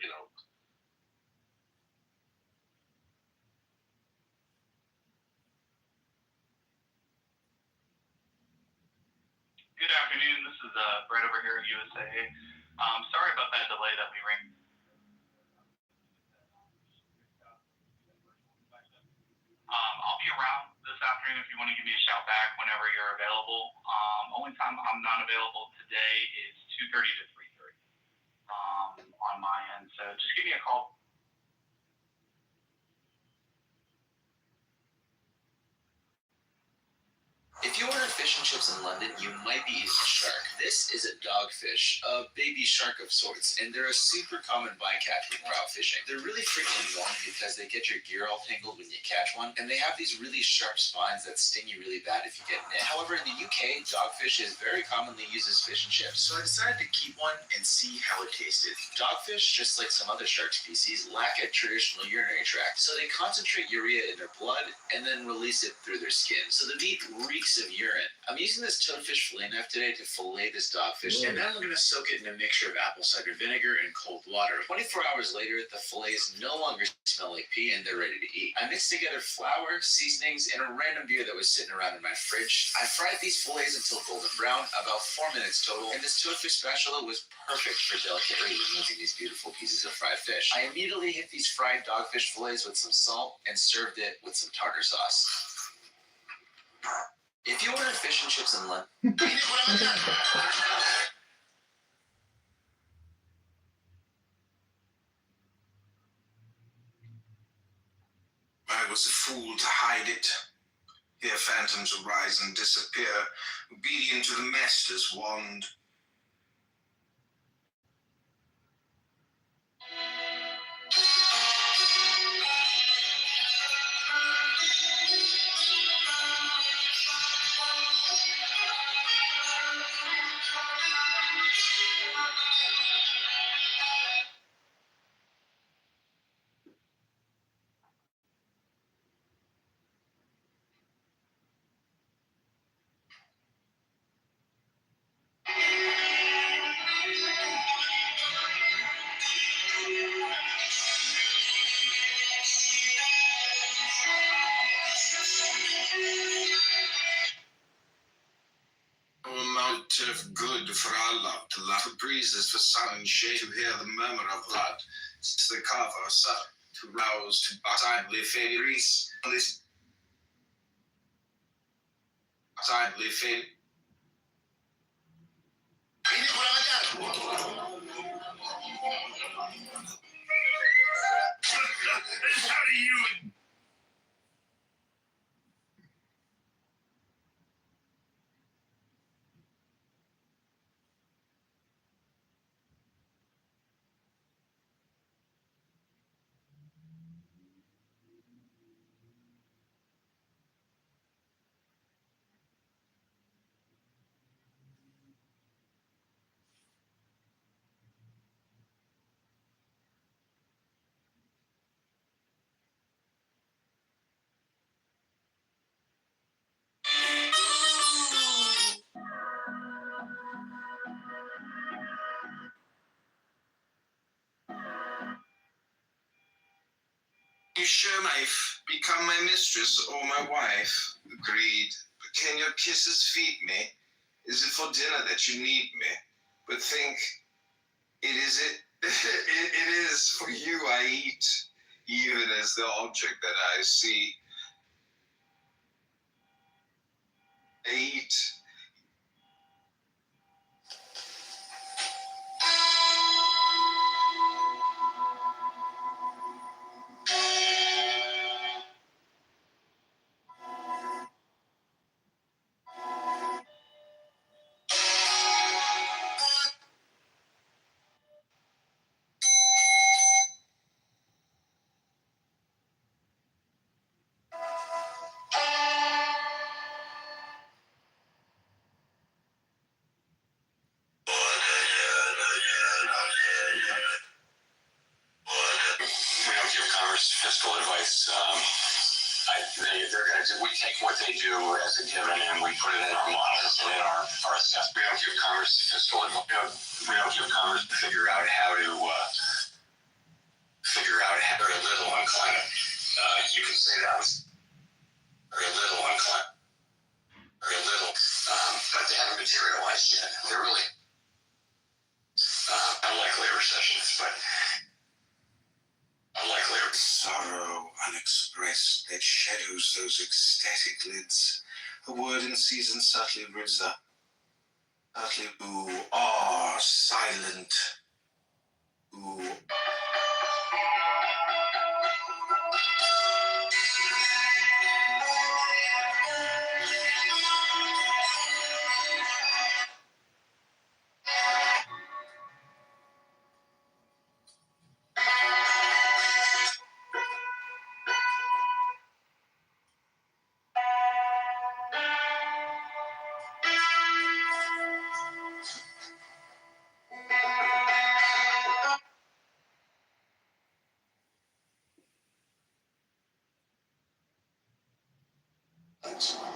Good afternoon. This is Brett over here at USA. Sorry about that delay that we ran. I'll be around this afternoon if you want to give me a shout back whenever you're available. Only time I'm not available today is 2:30 to 3:30 on my end. So just give me a call. If you order fish and chips in London, you might be eating a shark. This is a dogfish, a baby shark of sorts, and they're a super common bycatch when we're out fishing. They're really freaking annoying because they get your gear all tangled when you catch one, and they have these really sharp spines that sting you really bad if you get nipped. However, in the UK, dogfish is very commonly used as fish and chips, so I decided to keep one and see how it tasted. Dogfish, just like some other shark species, lack a traditional urinary tract, so they concentrate urea in their blood and then release it through their skin. So the meat reeks of urine. I'm using this toadfish fillet knife today to fillet this dogfish, and then I'm going to soak it in a mixture of apple cider vinegar and cold water. 24 hours later, the fillets no longer smell like pee and they're ready to eat. I mixed together flour, seasonings, and a random beer that was sitting around in my fridge. I fried these fillets until golden brown, about 4 minutes total, and this toadfish spatula was perfect for delicately removing these beautiful pieces of fried fish. I immediately hit these fried dogfish fillets with some salt and served it with some tartar sauce. If you order fish and chips in London... I was a fool to hide it. Here phantoms arise and disappear, obedient to the master's wand. Serve good for our love to love, for breezes, for sun and shade, to hear the murmur of blood, to the cover of sun, to rouse, to timely fairies, this timely fairy. How do you? You share life, become my mistress or my wife. Agreed. But can your kisses feed me? Is it for dinner that you need me? But think, it is for you I eat, even as the object that I see. I eat. We don't give Congress fiscal advice. We take what they do as a given and we put it in our models and in our assessment. We don't give Congress fiscal advice. We don't give Congress to figure out how to very little on climate. You can say that was very little on climate. Very little. But they haven't materialized yet. They're really unlikely recessions, but unlikely. Sorrow unexpressed that shadows those ecstatic lids. A word in season subtly rids up. Subtly, who are silent. Who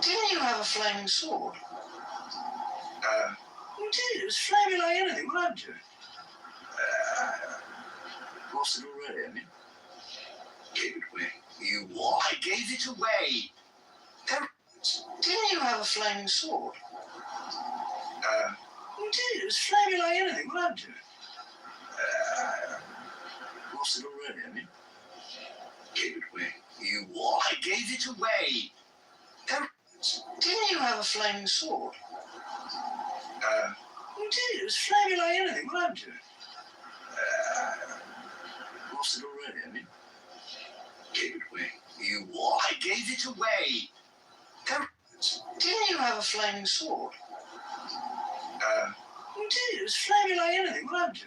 Didn't you have a flaming sword? You did. It was flaming like anything, wasn't it? Lost it already, haven't you? Gave it away. You what? I gave it away. Didn't you have a flaming sword? You did. It was flaming like anything, wasn't it? Lost it already, haven't you? Gave it away. You what? I gave it away. Didn't you have a flaming sword? You did. It was flaming like anything, wasn't it? Lost it already, haven't you? Gave it away. You what? I gave it away. Didn't you have a flaming sword? You did. It was flaming like anything, wasn't it?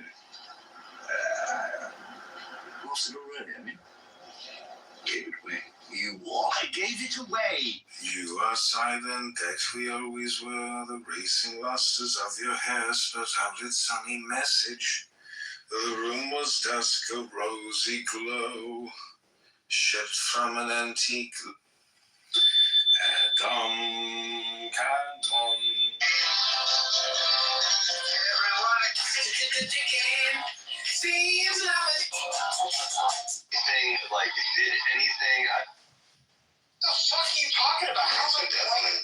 Lost it already, haven't you? Gave it away. You what? I gave it away. you are silent, that we always were. The racing lusters of your hair spurt out its sunny message. The room was dusk, a rosy glow, shipped from an antique Canon. Anything, like, did anything. What the fuck are you talking about? So definitely.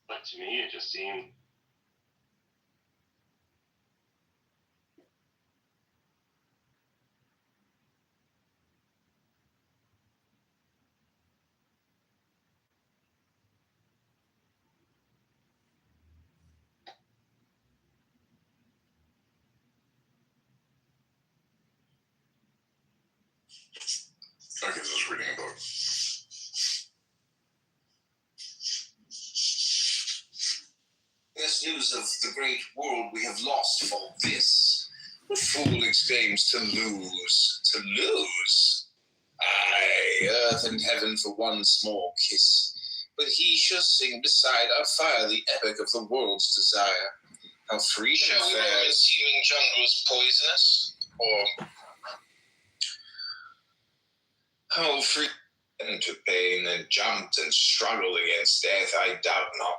But to me, it just seemed. Okay, just reading a book. This news of the great world we have lost for this. The fool exclaims, to lose. To lose? Aye, earth and heaven for one small kiss. But he shall sing beside our fire the epic of the world's desire. How freedom Shall we fares. know assuming jungle's poisonous? Or how free to pain and jumped and struggled against death, I doubt not.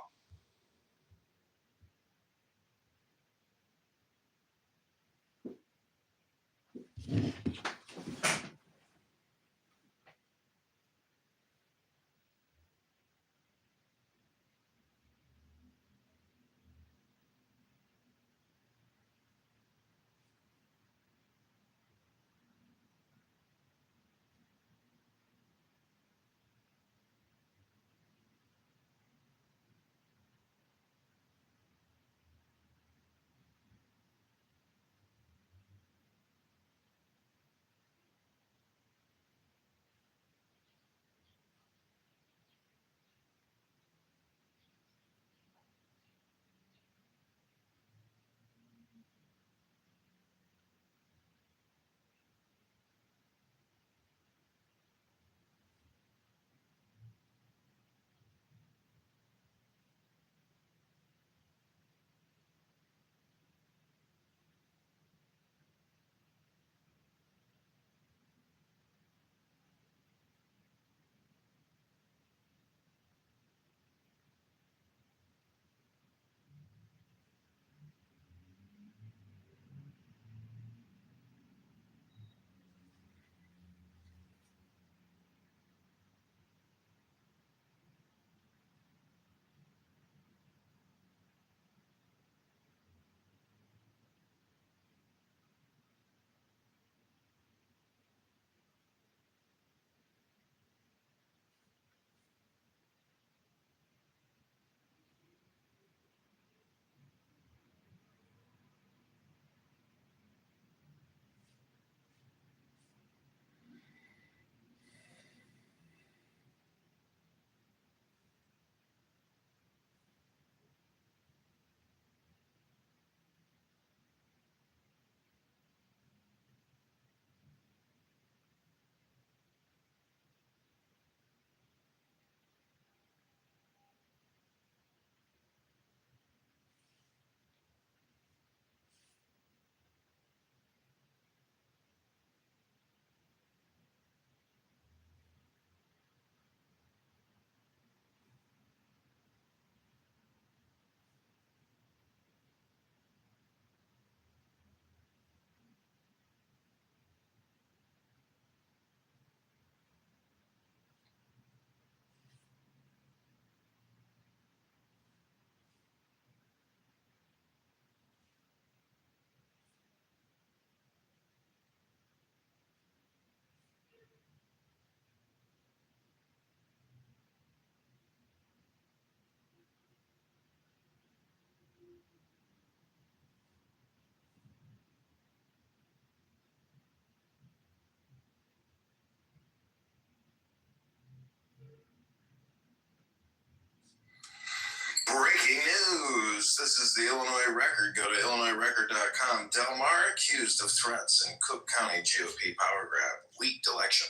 Breaking news! This is the Illinois Record. Go to IllinoisRecord.com. Del Mar accused of threats in Cook County GOP power grab. Leaked election.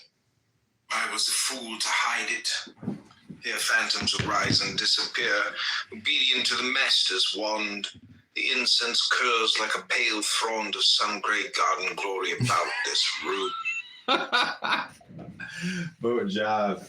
I was the fool to hide it. Here phantoms would rise and disappear, obedient to the master's wand. The incense curls like a pale frond of some great garden glory about this room. Good job.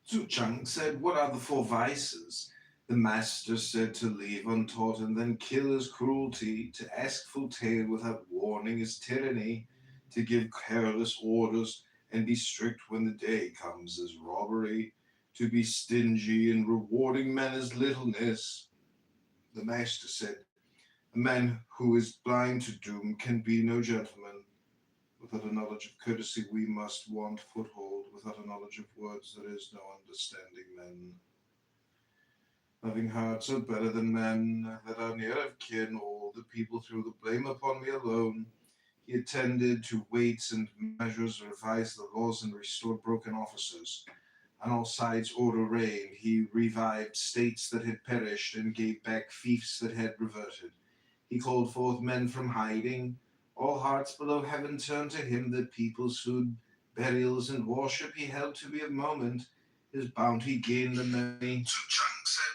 Tzu Chang said, "What are the four vices?" The master said to leave untaught and then kill is cruelty, to ask full tale without warning is tyranny, to give careless orders and be strict when the day comes is robbery, to be stingy in rewarding men is littleness. The master said, "A man who is blind to doom can be no gentleman. Without a knowledge of courtesy, we must want foothold. Without a knowledge of words, there is no understanding men. Loving hearts are better than men that are near of kin. All the people threw the blame upon me alone. He attended to weights and measures, revised the laws, and restored broken officers. On all sides order reigned. He revived states that had perished and gave back fiefs that had reverted. He called forth men from hiding. All hearts below heaven turned to him. The peoples whose burials and worship he held to be of moment. His bounty gained the many." Tzu Chang said,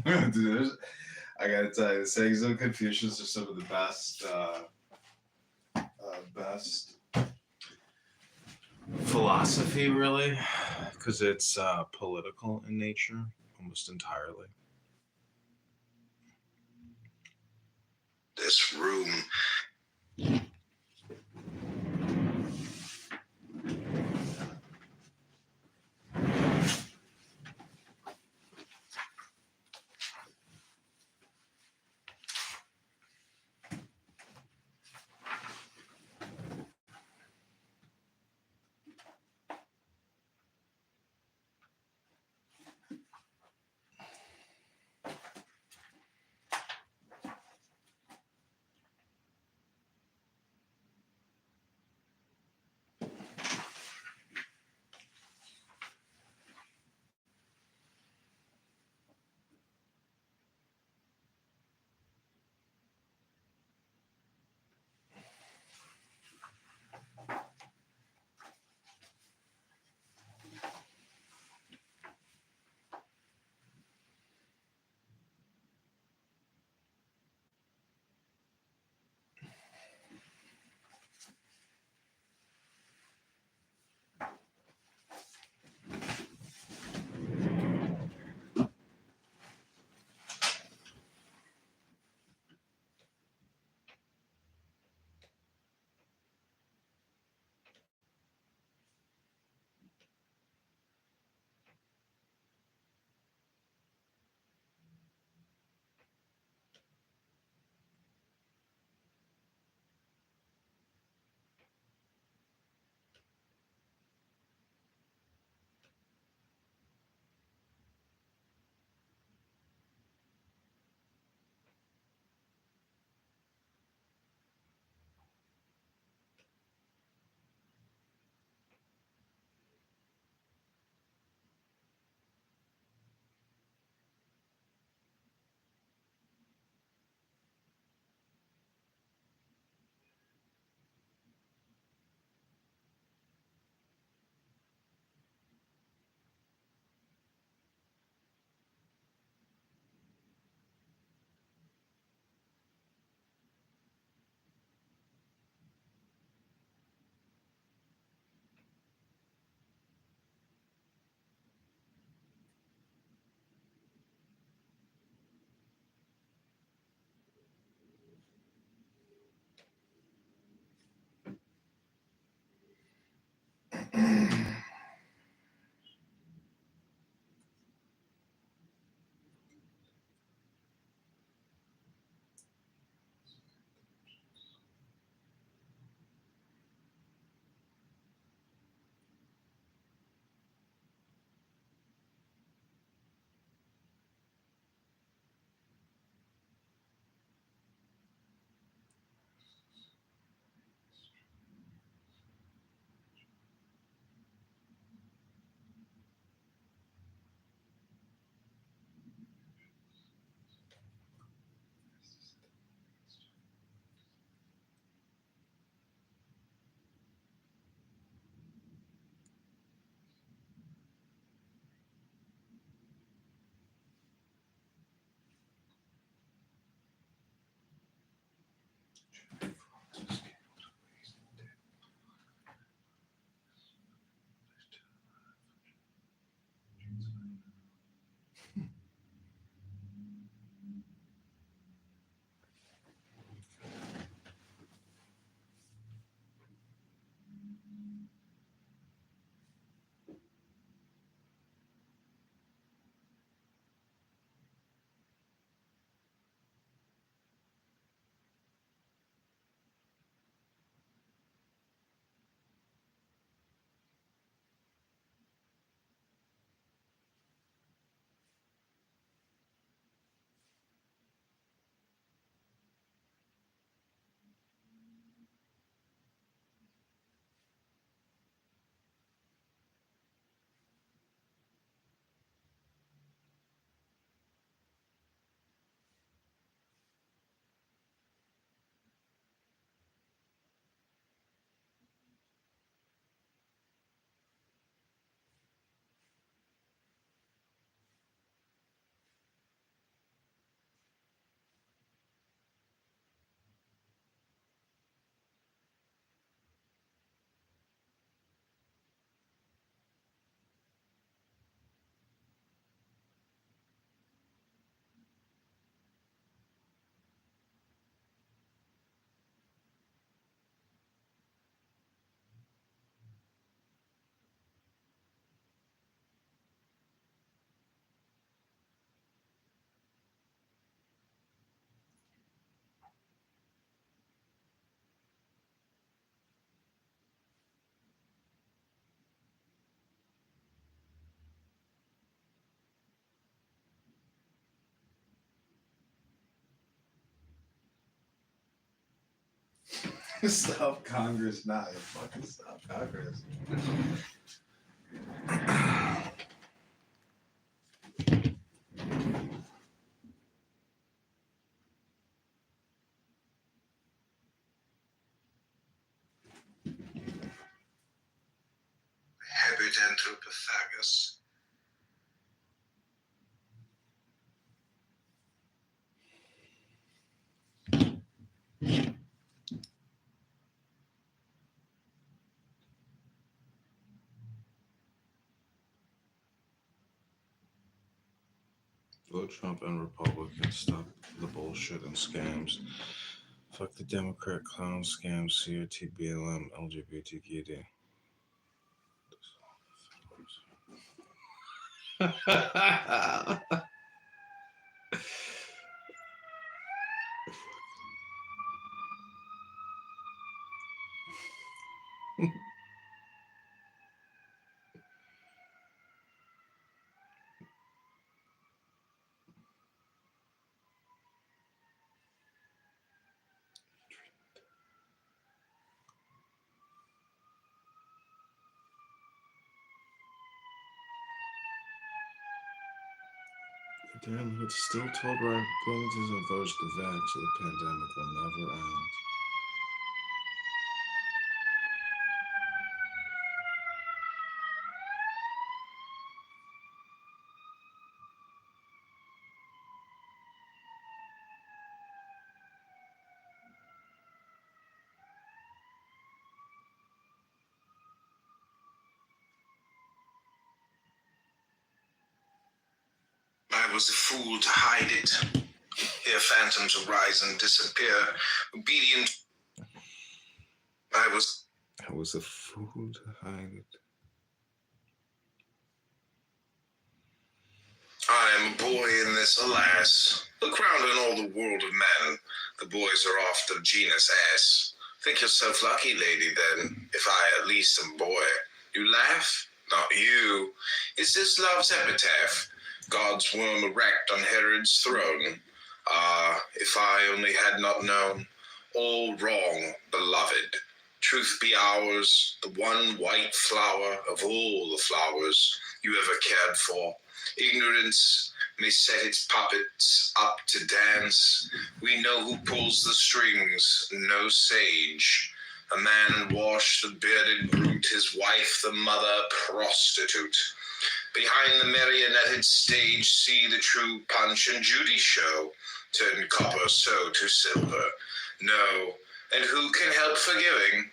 "What are Dude, I gotta tell you, the sayings of Confucius are some of the best, best. Philosophy, really, because it's political in nature, almost entirely. this room?" Stop Congress now. You fucking stop Congress. Habit anthropophagus. Vote Trump and Republicans. Stop the bullshit and scams. Fuck the Democrat clown scams, CRT, BLM, LGBTQD. Damn, it's still told right Republicans and voters to vax, so the pandemic will never end. I was a fool to hide it. Here phantoms arise and disappear, obedient. I was a fool to hide it. I am a boy in this, alas. Look round on all the world of men. The boys are oft of genus ass. Think yourself lucky, lady, then, if I at least am boy. You laugh? Not you. Is this love's epitaph? God's worm erect on Herod's throne. Ah, if I only had not known. All wrong, beloved. Truth be ours, the one white flower of all the flowers you ever cared for. Ignorance may set its puppets up to dance. We know who pulls the strings, no sage. A man wash the bearded brute, his wife the mother prostitute. Behind the marionetted stage, see the true Punch and Judy show. Turn copper so to silver. No, and who can help forgiving?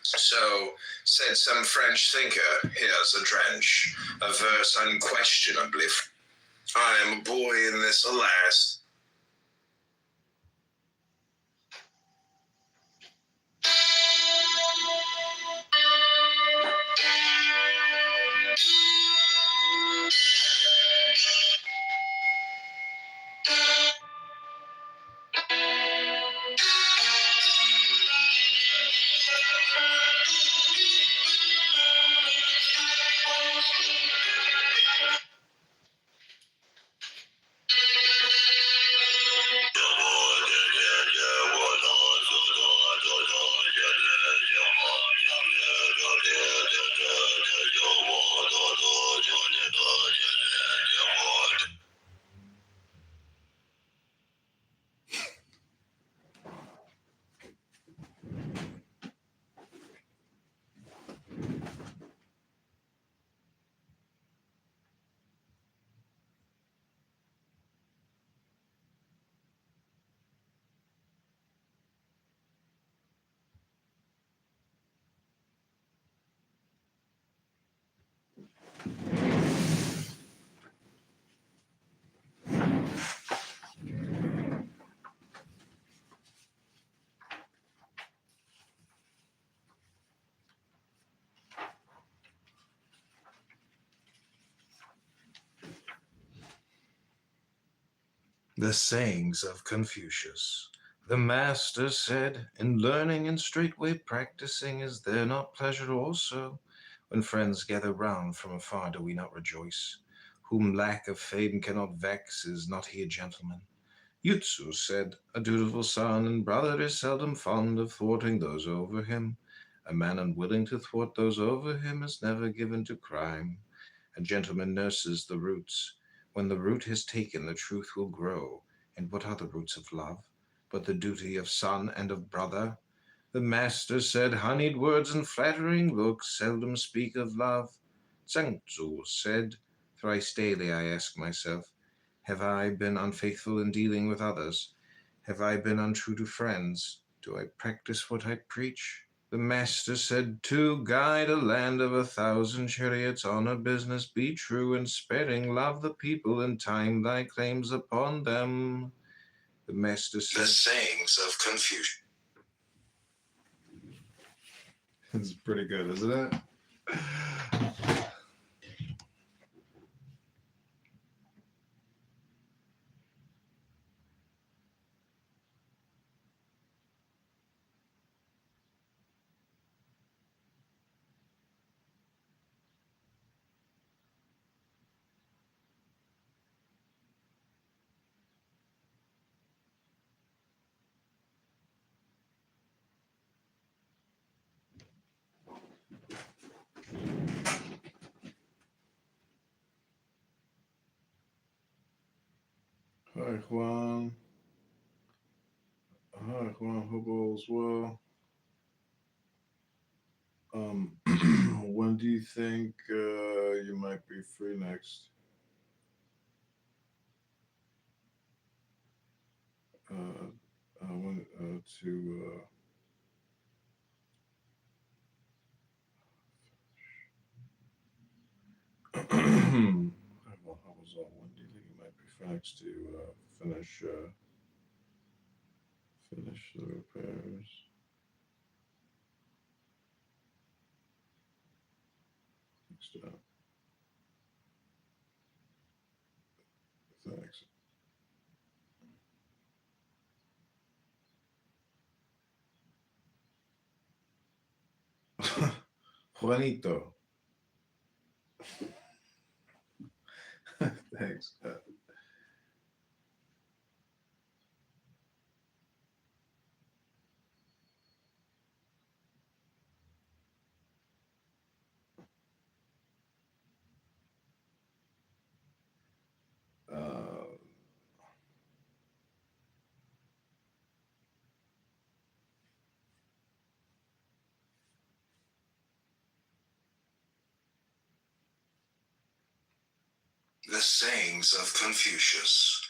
So, said some French thinker, here's a trench, a verse unquestionably. I am a boy in this, alas. The sayings of Confucius. The master said, in learning and straightway practicing, is there not pleasure also? When friends gather round from afar, do we not rejoice? Whom lack of fame cannot vex, is not he a gentleman? Yutsu said, "A dutiful son and brother is seldom fond of thwarting those over him. A man unwilling to thwart those over him is never given to crime. A gentleman nurses the roots. When the root has taken, the truth will grow. And what are the roots of love, but the duty of son and of brother? The master said, honeyed words and flattering looks seldom speak of love. Zhang said, thrice daily I ask myself, have I been unfaithful in dealing with others? Have I been untrue to friends? Do I practice what I preach? The master said, to guide a land of 1,000 chariots on a business, be true and sparing, love the people in time thy claims upon them. The master said, The sayings of Confucius. It's pretty good, isn't it? Hi, Juan. Hi, Juan. Hope all's well. When do you think you might be free next? I want to. Well, how was all? When do you think you might be free next to finish finish the repairs? Next up. Thanks. Juanito. Thanks. The sayings of Confucius.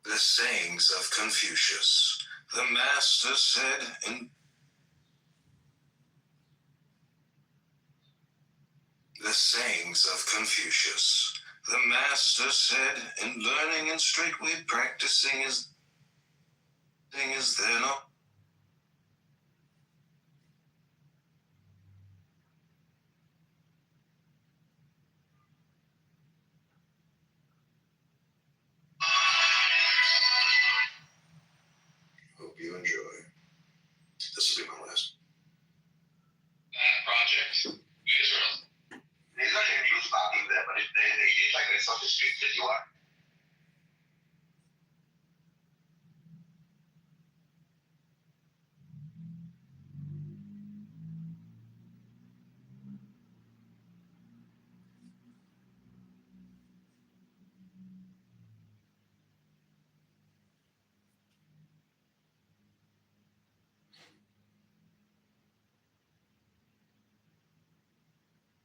The sayings of Confucius. The master said in The sayings of Confucius. The master said, in learning and straightway practicing is there no Hope you enjoy. This will be my last project. Israel. There's nothing new about there, but they did like it's such a street that you are.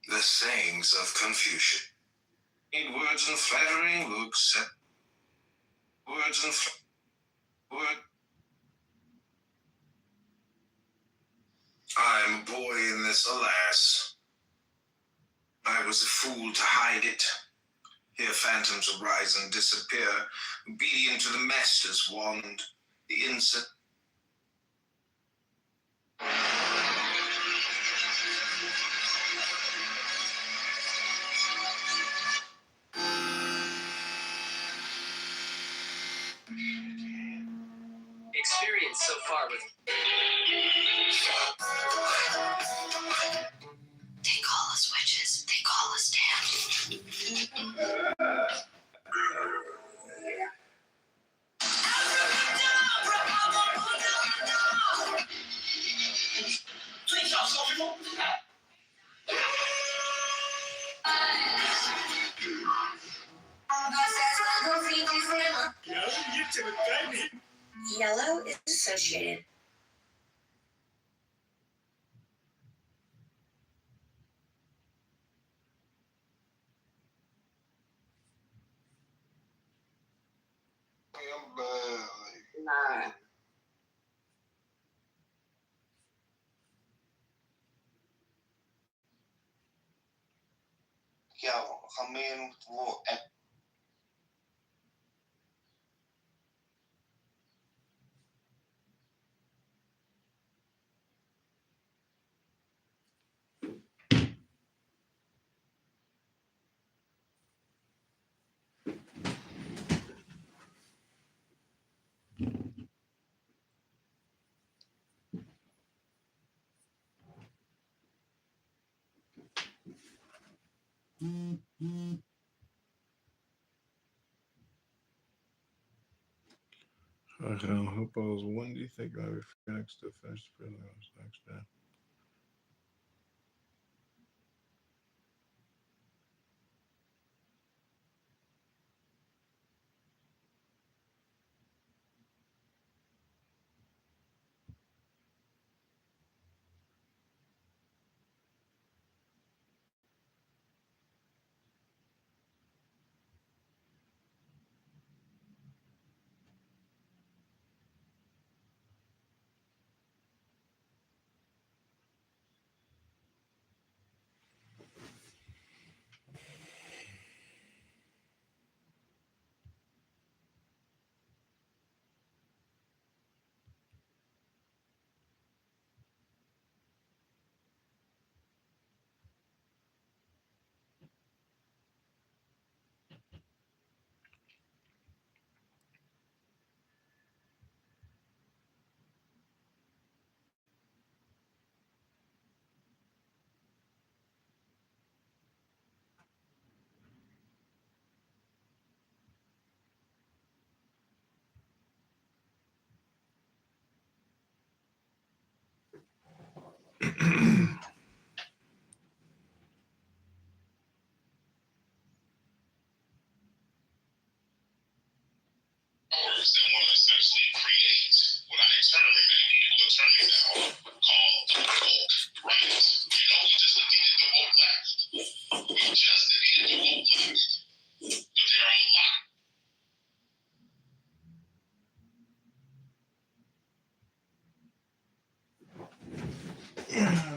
The sayings of Confucius. Need words and flattering looks. Words and word. I'm a boy in this, alas. I was a fool to hide it. Here phantoms arise and disappear, obedient to the master's wand, the insect. Experience so far with. They call us witches. They call us damned. Yellow is associated. Nah. Yo, come in for Hoopos, when do you think you might be free next to finish the prelims next day? Powers that want to essentially create what I term in legal attorney now called the woke right. You know, we just defeated the woke left. We just defeated the woke left. But there are a lot.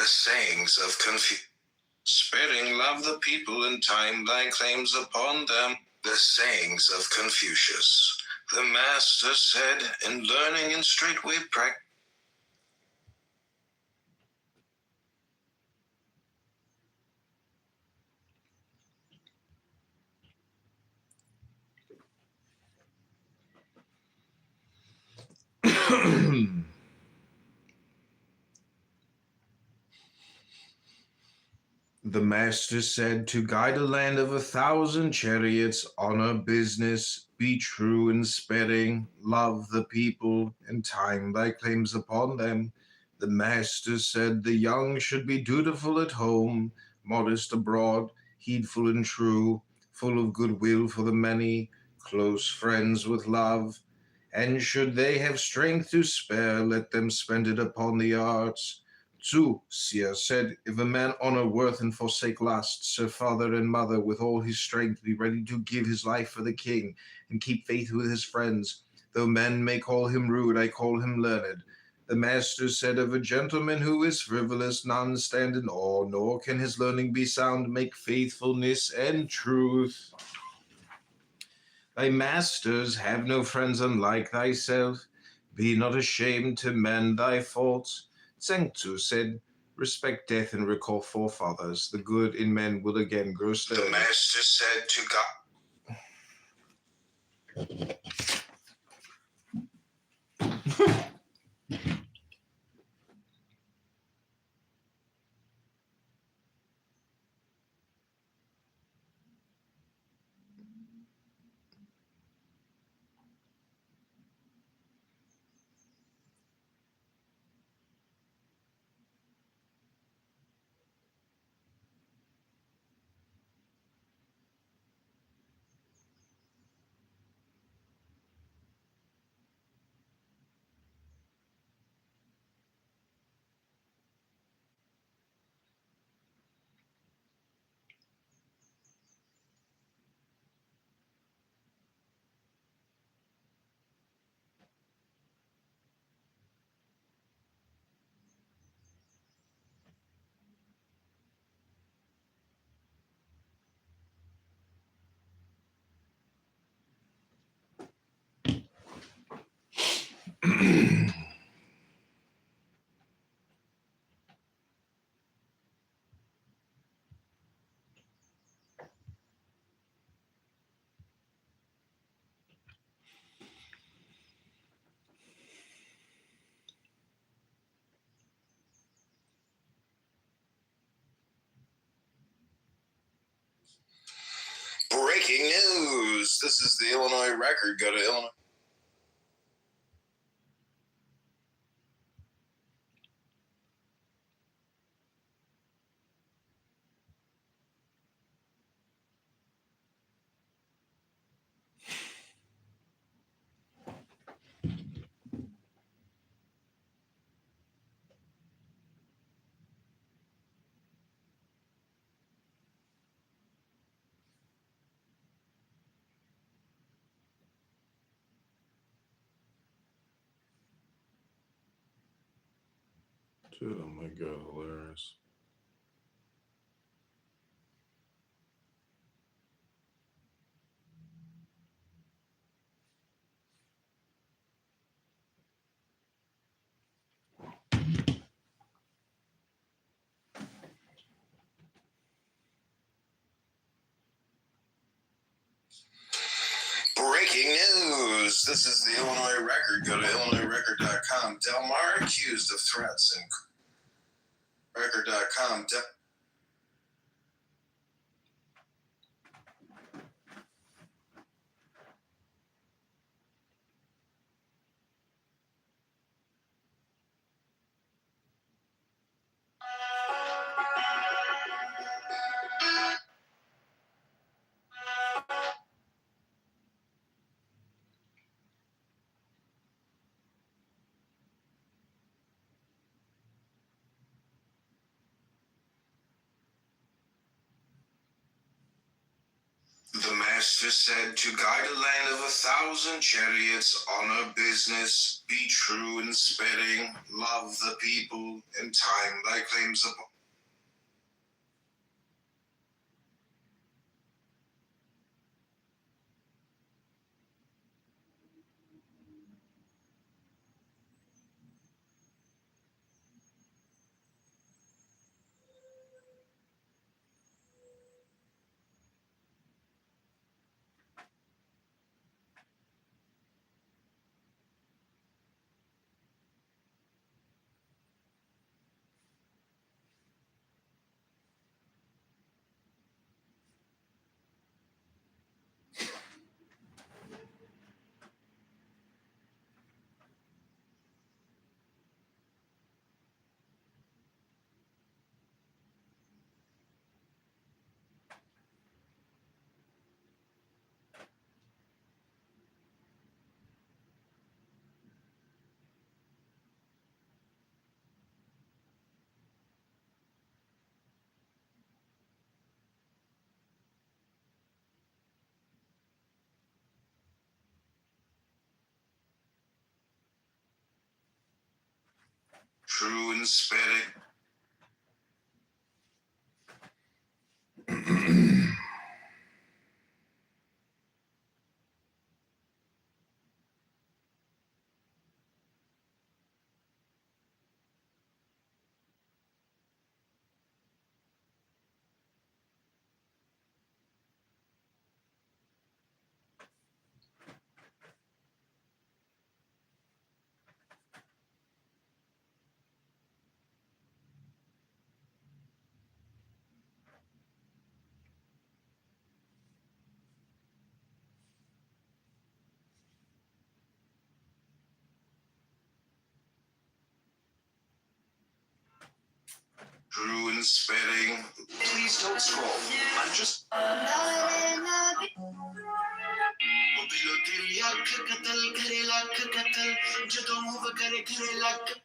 The sayings of Confucius. Sparing love the people in time thy claims upon them. The sayings of Confucius. The master said, in learning and straightway practice. The master said, to guide a land of 1,000 chariots, honor business, be true and sparing, love the people, and time thy claims upon them. The master said, the young should be dutiful at home, modest abroad, heedful and true, full of goodwill for the many, close friends with love. And should they have strength to spare, let them spend it upon the arts. Tzu Xia said, if a man honor worth and forsake lust, serve father and mother with all his strength, be ready to give his life for the king, and keep faith with his friends. Though men may call him rude, I call him learned. The master said, of a gentleman who is frivolous, none stand in awe, nor can his learning be sound, make faithfulness and truth. Thy masters have no friends unlike thyself. Be not ashamed to mend thy faults. Zheng Tzu said, respect death and recall forefathers. The good in men will again grow sturdy. The master said to God. Breaking news. This is the Illinois Record. Go to Illinois. Dude, oh my god, hilarious. Breaking news. This is the Illinois Record. Go to IllinoisRecord.com. Del Mar accused of threats and Record.com. master said to guide a land of 1,000 chariots, honor business, be true in spitting, love the people, in time thy claims upon. True in spirit. True in spitting. Please don't scroll. I'm just.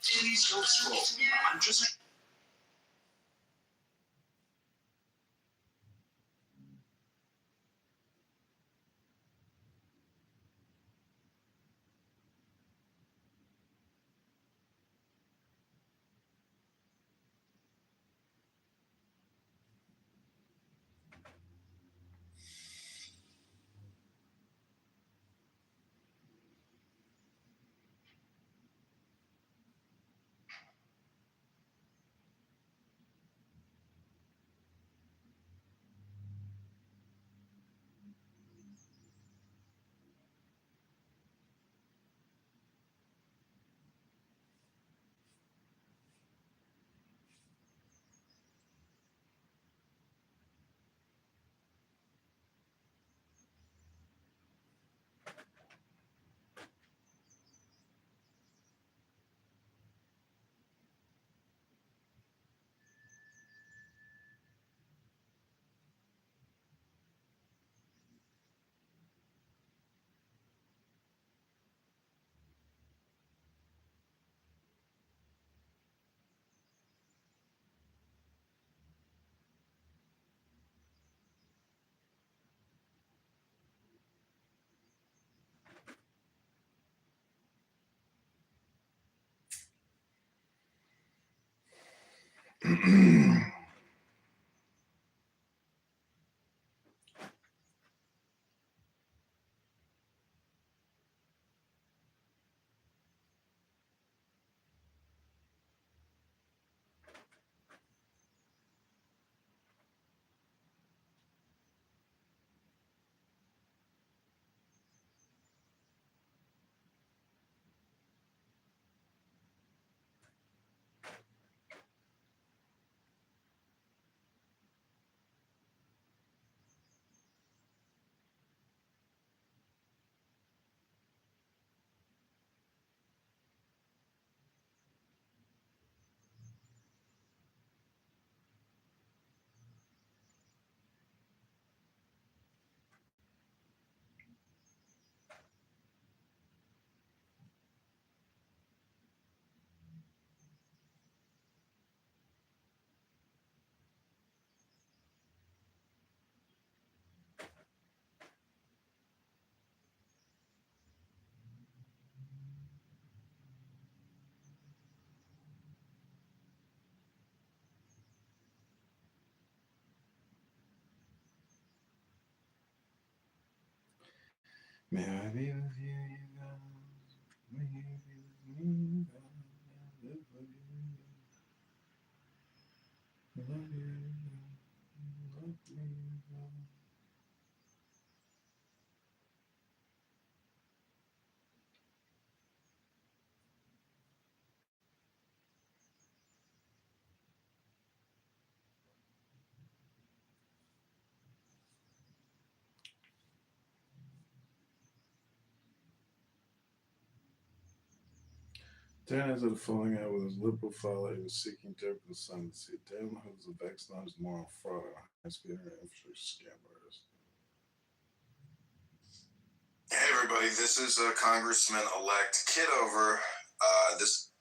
Please don't scroll. I'm just. May I be with you, you God? May you be with me, God? I live for you. I love you, God. Love me, God. Dan has a falling out with his liberal father. He was seeking therapy for his son to see. Dan holds the Vex Times moral fraud, high-speed internet infrastructure scammers. Hey everybody, this is Congressman-elect Kitover. This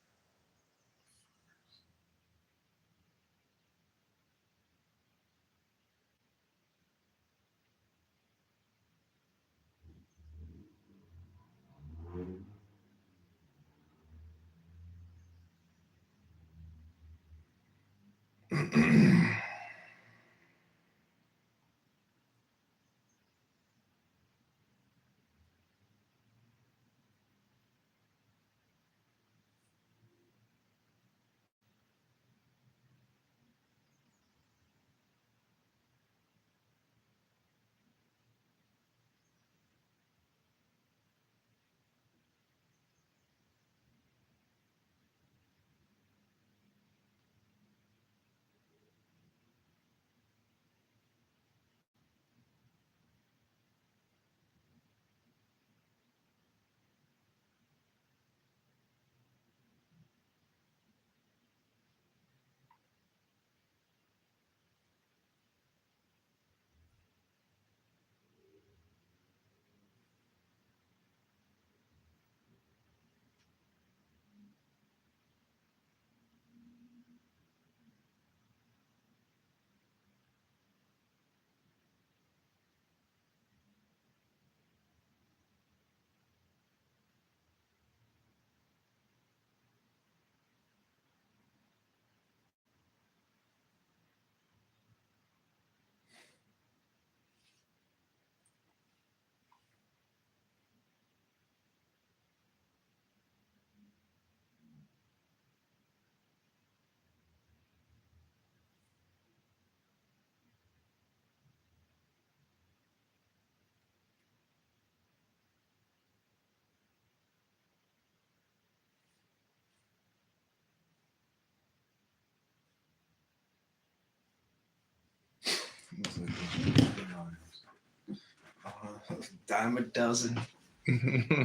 Dime a dozen.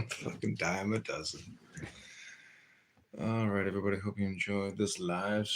Fucking dime a dozen. All right, everybody. Hope you enjoyed this live